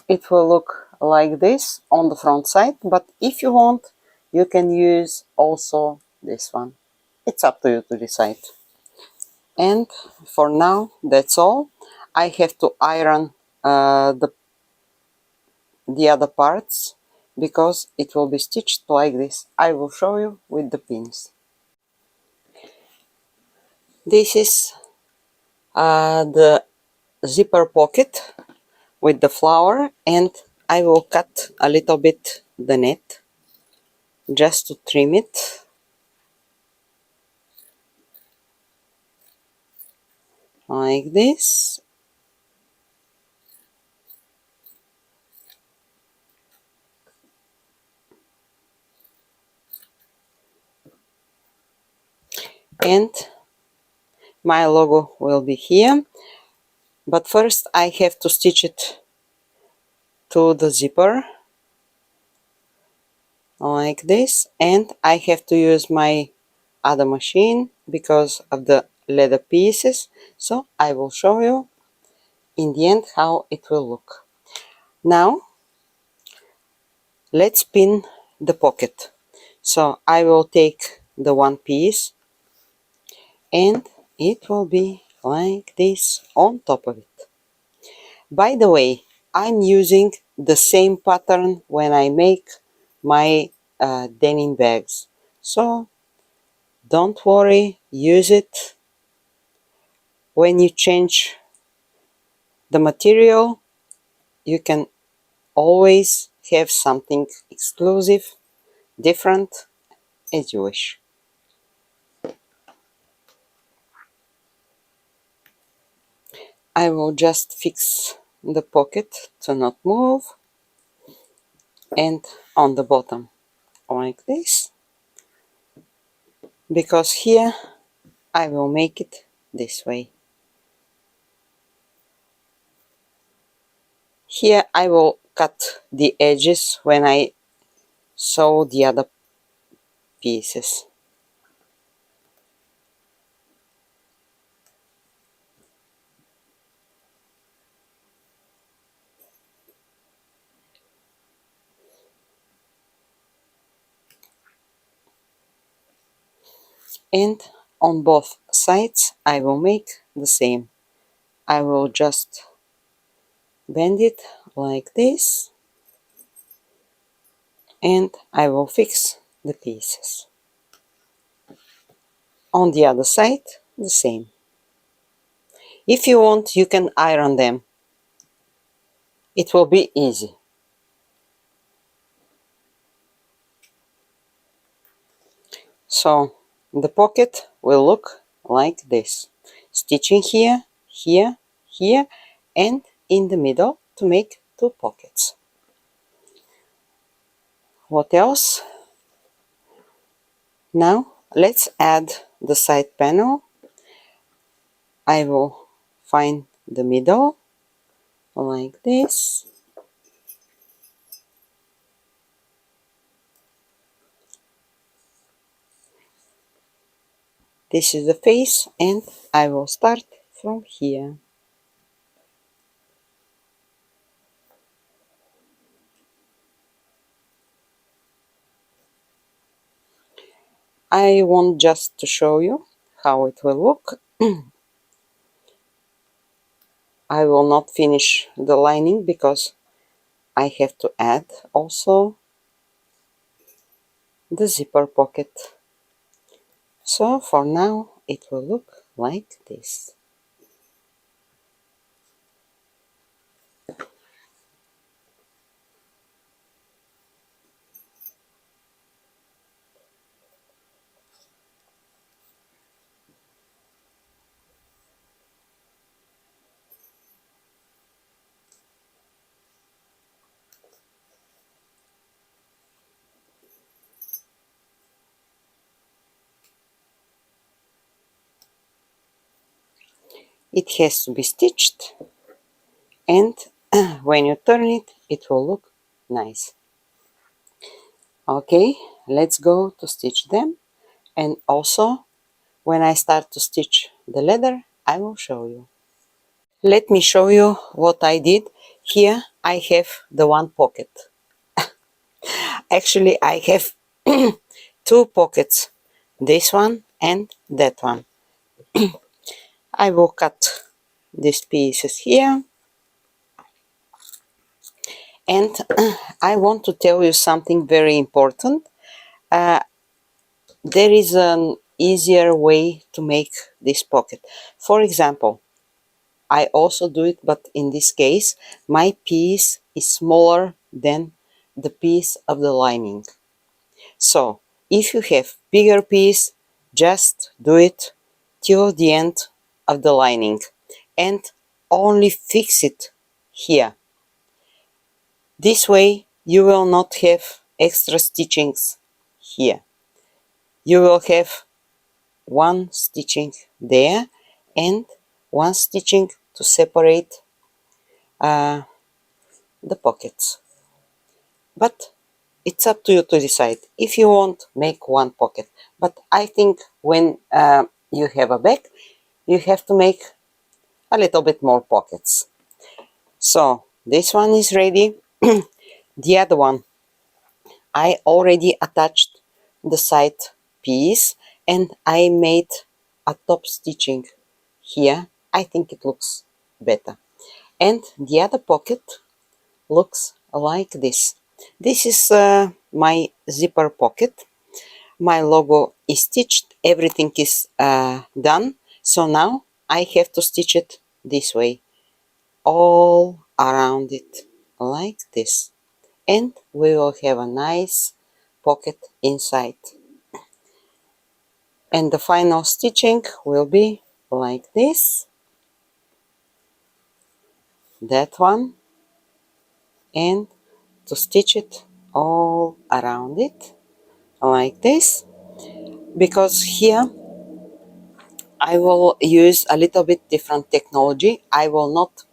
It will look like this on the front side, but if you want, you can use also this one. It's up to you to decide. And for now, that's all. I have to iron the other parts because it will be stitched like this. I will show you with the pins. This is the zipper pocket with the flower, and I will cut a little bit the net just to trim it like this. And my logo will be here, but first I have to stitch it to the zipper like this, and I have to use my other machine because of the leather pieces, so I will show you in the end how it will look. Now let's pin the pocket. So I will take the one piece and it will be like this on top of it. By the way, I'm using the same pattern when I make my denim bags. So don't worry, use it. When you change the material, you can always have something exclusive, different, as you wish. I will just fix the pocket to not move, and on the bottom like this, because here I will make it this way. Here I will cut the edges when I sew the other pieces. And on both sides I will make the same. I will just bend it like this and I will fix the pieces. On the other side, the same. If you want, you can iron them. It will be easy. So the pocket will look like this. Stitching here, here, here, and in the middle to make two pockets. What else? Now let's add the side panel. I will find the middle like this. This is the face and I will start from here. I want just to show you how it will look. I will not finish the lining because I have to add also the zipper pocket. So for now it will look like this. It has to be stitched, and when you turn it, it will look nice. Okay, let's go to stitch them, and also when I start to stitch the leather, I will show you. Let me show you what I did. Here I have the one pocket. Actually, I have two pockets, this one and that one. I will cut these pieces here, and I want to tell you something very important. There is an easier way to make this pocket. For example, I also do it, but in this case my piece is smaller than the piece of the lining. So if you have bigger piece, just do it till the end of the lining and only fix it here. This way you will not have extra stitchings here. You will have one stitching there and one stitching to separate the pockets. But it's up to you to decide. If you want, make one pocket. But I think when you have a bag, you have to make a little bit more pockets. So this one is ready. The other one I already attached the side piece and I made a top stitching here. I think it looks better. And the other pocket looks like this. This is my zipper pocket. My logo is stitched, everything is done. So now I have to stitch it this way, all around it, like this. And we will have a nice pocket inside. And the final stitching will be like this, that one, and to stitch it all around it, like this. Because here I will use a little bit different technology. I will not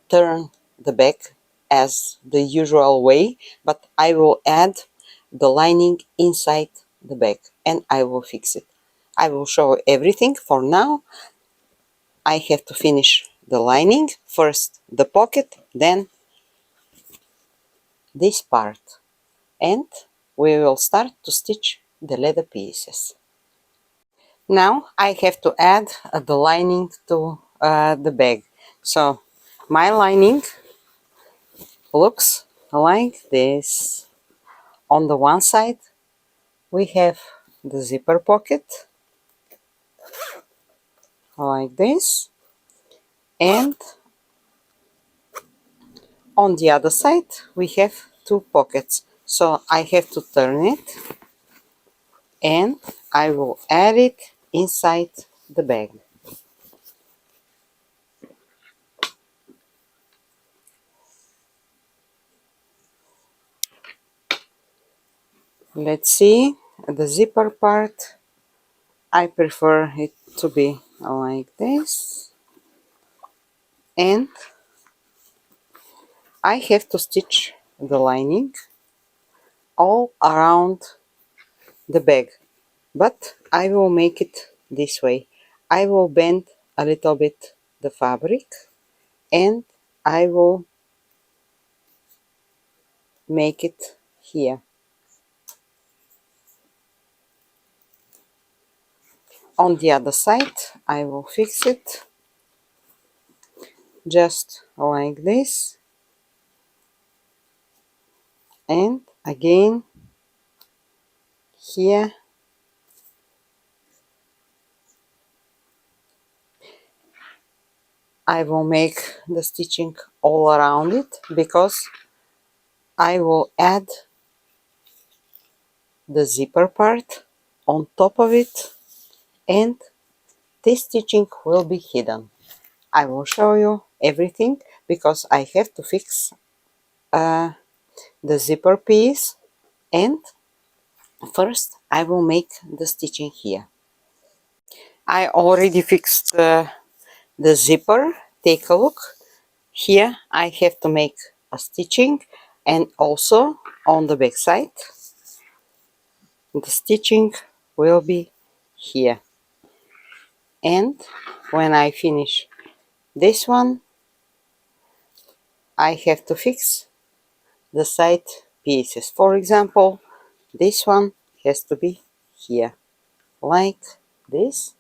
turn the back as the usual way, but I will add the lining inside the back and I will fix it. I will show everything. For now I have to finish the lining, first the pocket, then this part, and we will start to stitch the leather pieces. Now I have to add the lining to the bag. So my lining looks like this. On the one side we have the zipper pocket like this, and on the other side we have two pockets. So I have to turn it and I will add it inside the bag. Let's see, the zipper part, I prefer it to be like this, and I have to stitch the lining all around the bag, but I will make it this way. I will bend a little bit the fabric and I will make it here. On the other side I will fix it just like this, and again here I will make the stitching all around it, because I will add the zipper part on top of it and this stitching will be hidden. I will show you everything because I have to fix the zipper piece, and first I will make the stitching here. I already fixed the zipper. Take a look. Here I have to make a stitching, and also on the back side the stitching will be here. And when I finish this one I have to fix the side pieces. For example, this one has to be here like this,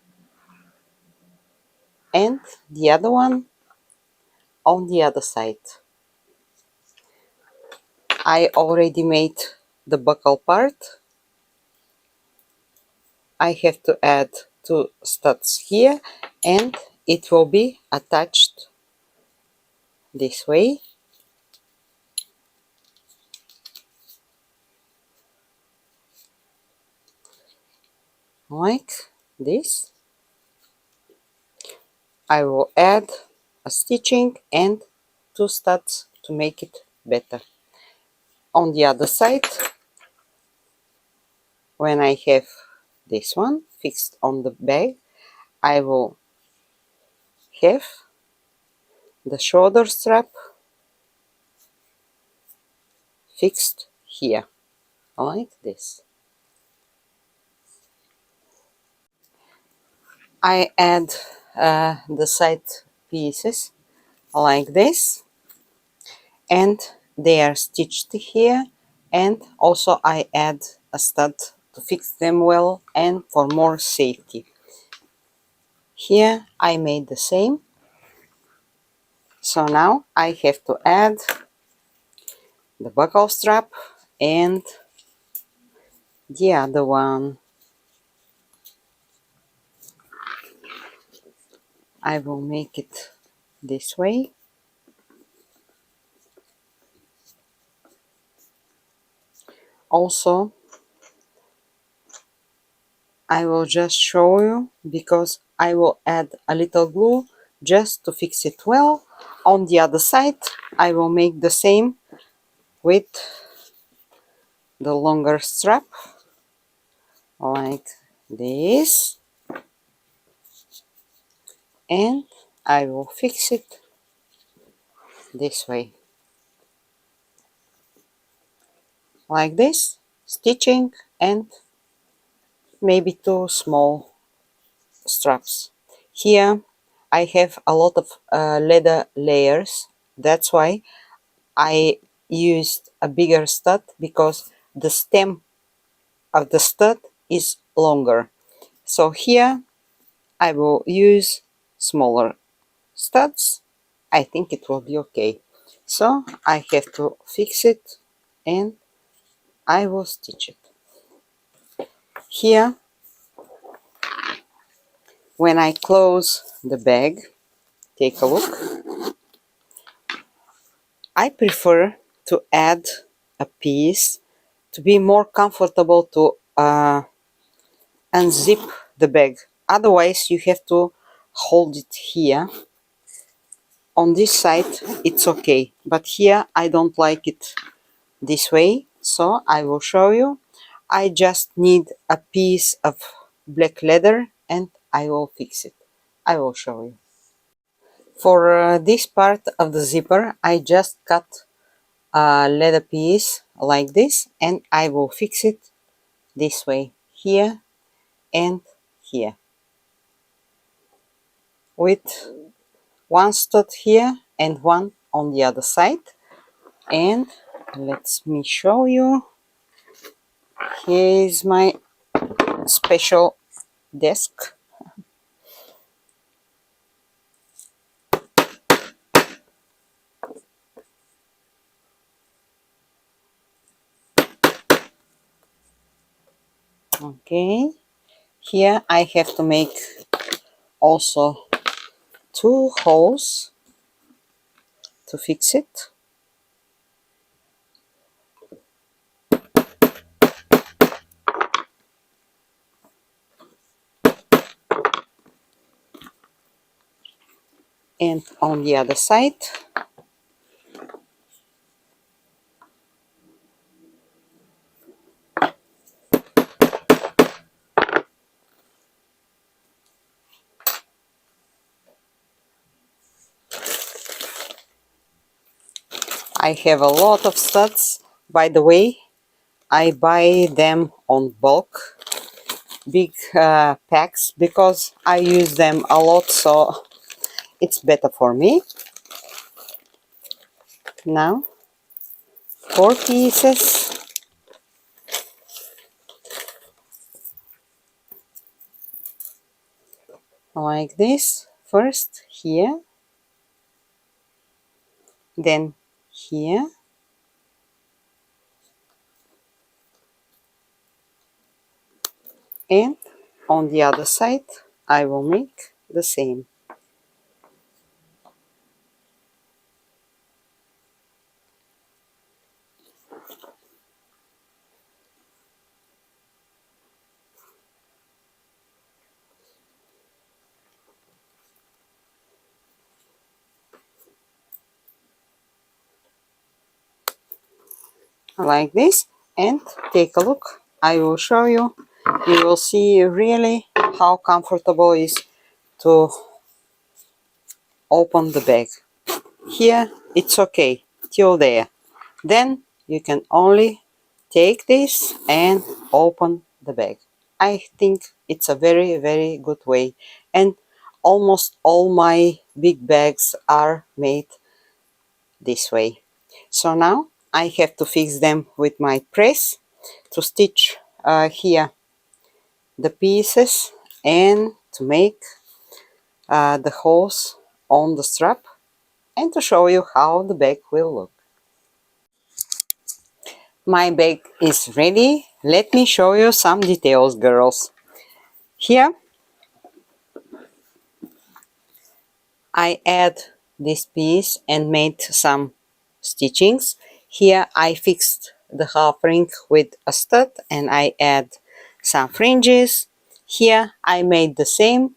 and the other one on the other side. I already made the buckle part. I have to add two studs here and it will be attached this way, like this. I will add a stitching and two studs to make it better. On the other side, when I have this one fixed on the bag, I will have the shoulder strap fixed here like this. I add the side pieces like this, and they are stitched here, and also I add a stud to fix them well and for more safety. Here I made the same, so now I have to add the buckle strap and the other one. I will make it this way. Also, I will just show you because I will add a little glue just to fix it well. On the other side, I will make the same with the longer strap, like this, and I will fix it this way, like this, stitching and maybe two small straps. Here I have a lot of leather layers, that's why I used a bigger stud, because the stem of the stud is longer. So here I will use smaller studs. I think it will be okay. So I have to fix it and I will stitch it. Here, when I close the bag, take a look. I prefer to add a piece to be more comfortable to unzip the bag. Otherwise, you have to hold it here. On this side, it's okay, but here I don't like it this way, so I will show you. I just need a piece of black leather and I will fix it. I will show you. For this part of the zipper, I just cut a leather piece like this and I will fix it this way, here and here, with one stud here and one on the other side. And let me show you. Here is my special desk. Okay, here I have to make also two holes to fix it. And on the other side, I have a lot of studs. By the way, I buy them on bulk, big packs, because I use them a lot, so it's better for me. Now, 4 pieces. Like this. First here, then here, and on the other side I will make the same. Like this, and take a look. I will show you. You will see really how comfortable it is to open the bag. Here it's okay till there. Then you can only take this and open the bag. I think it's a very good way, and almost all my big bags are made this way. So now I have to fix them with my press to stitch here the pieces and to make the holes on the strap and to show you how the bag will look. My bag is ready. Let me show you some details, girls. Here I add this piece and made some stitchings. Here I fixed the half ring with a stud and I add some fringes. Here I made the same.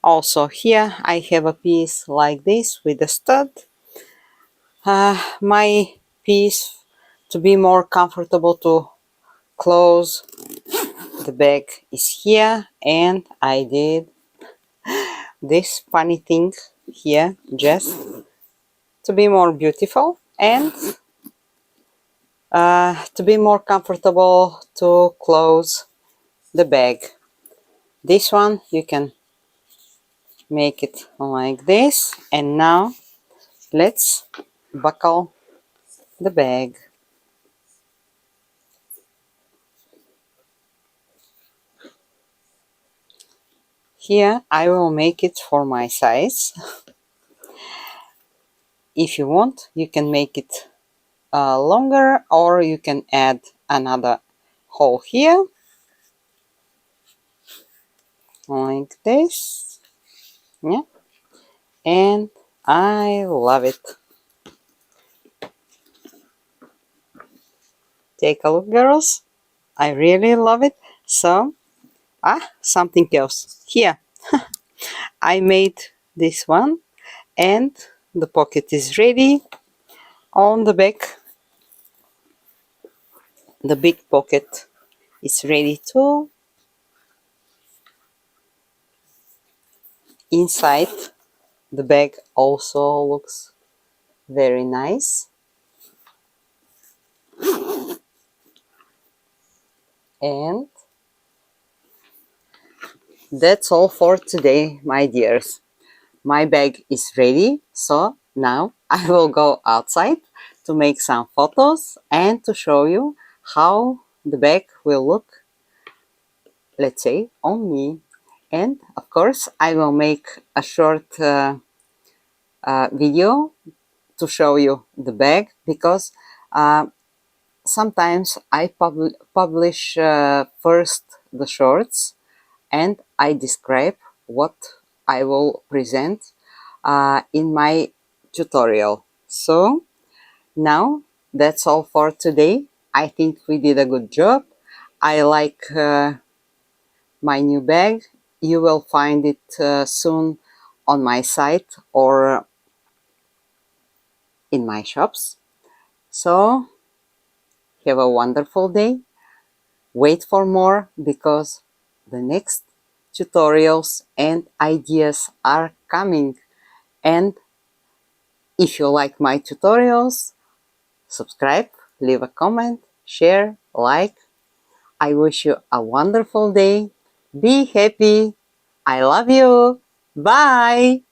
Also here I have a piece like this with a stud. My piece to be more comfortable to close the bag is here, and I did this funny thing here just to be more beautiful and to be more comfortable to close the bag. This one you can make it like this, and now let's buckle the bag. Here I will make it for my size. If you want, you can make it longer, or you can add another hole here like this. Yeah, and I love it. Take a look, girls. I really love it. So something else here. I made this one, and the pocket is ready. On the back, the big pocket is ready too. Inside the bag also looks very nice. And that's all for today, my dears. My bag is ready, so now I will go outside to make some photos and to show you how the bag will look, let's say, on me. And of course I will make a short video to show you the bag, because sometimes I publish first the shorts and I describe what I will present in my tutorial. So now that's all for today. I think we did a good job. I like my new bag. You will find it soon on my site or in my shops. So have a wonderful day. Wait for more, because the next tutorials and ideas are coming. And if you like my tutorials, subscribe, leave a comment, share, like. I wish you a wonderful day. Be happy. I love you. Bye.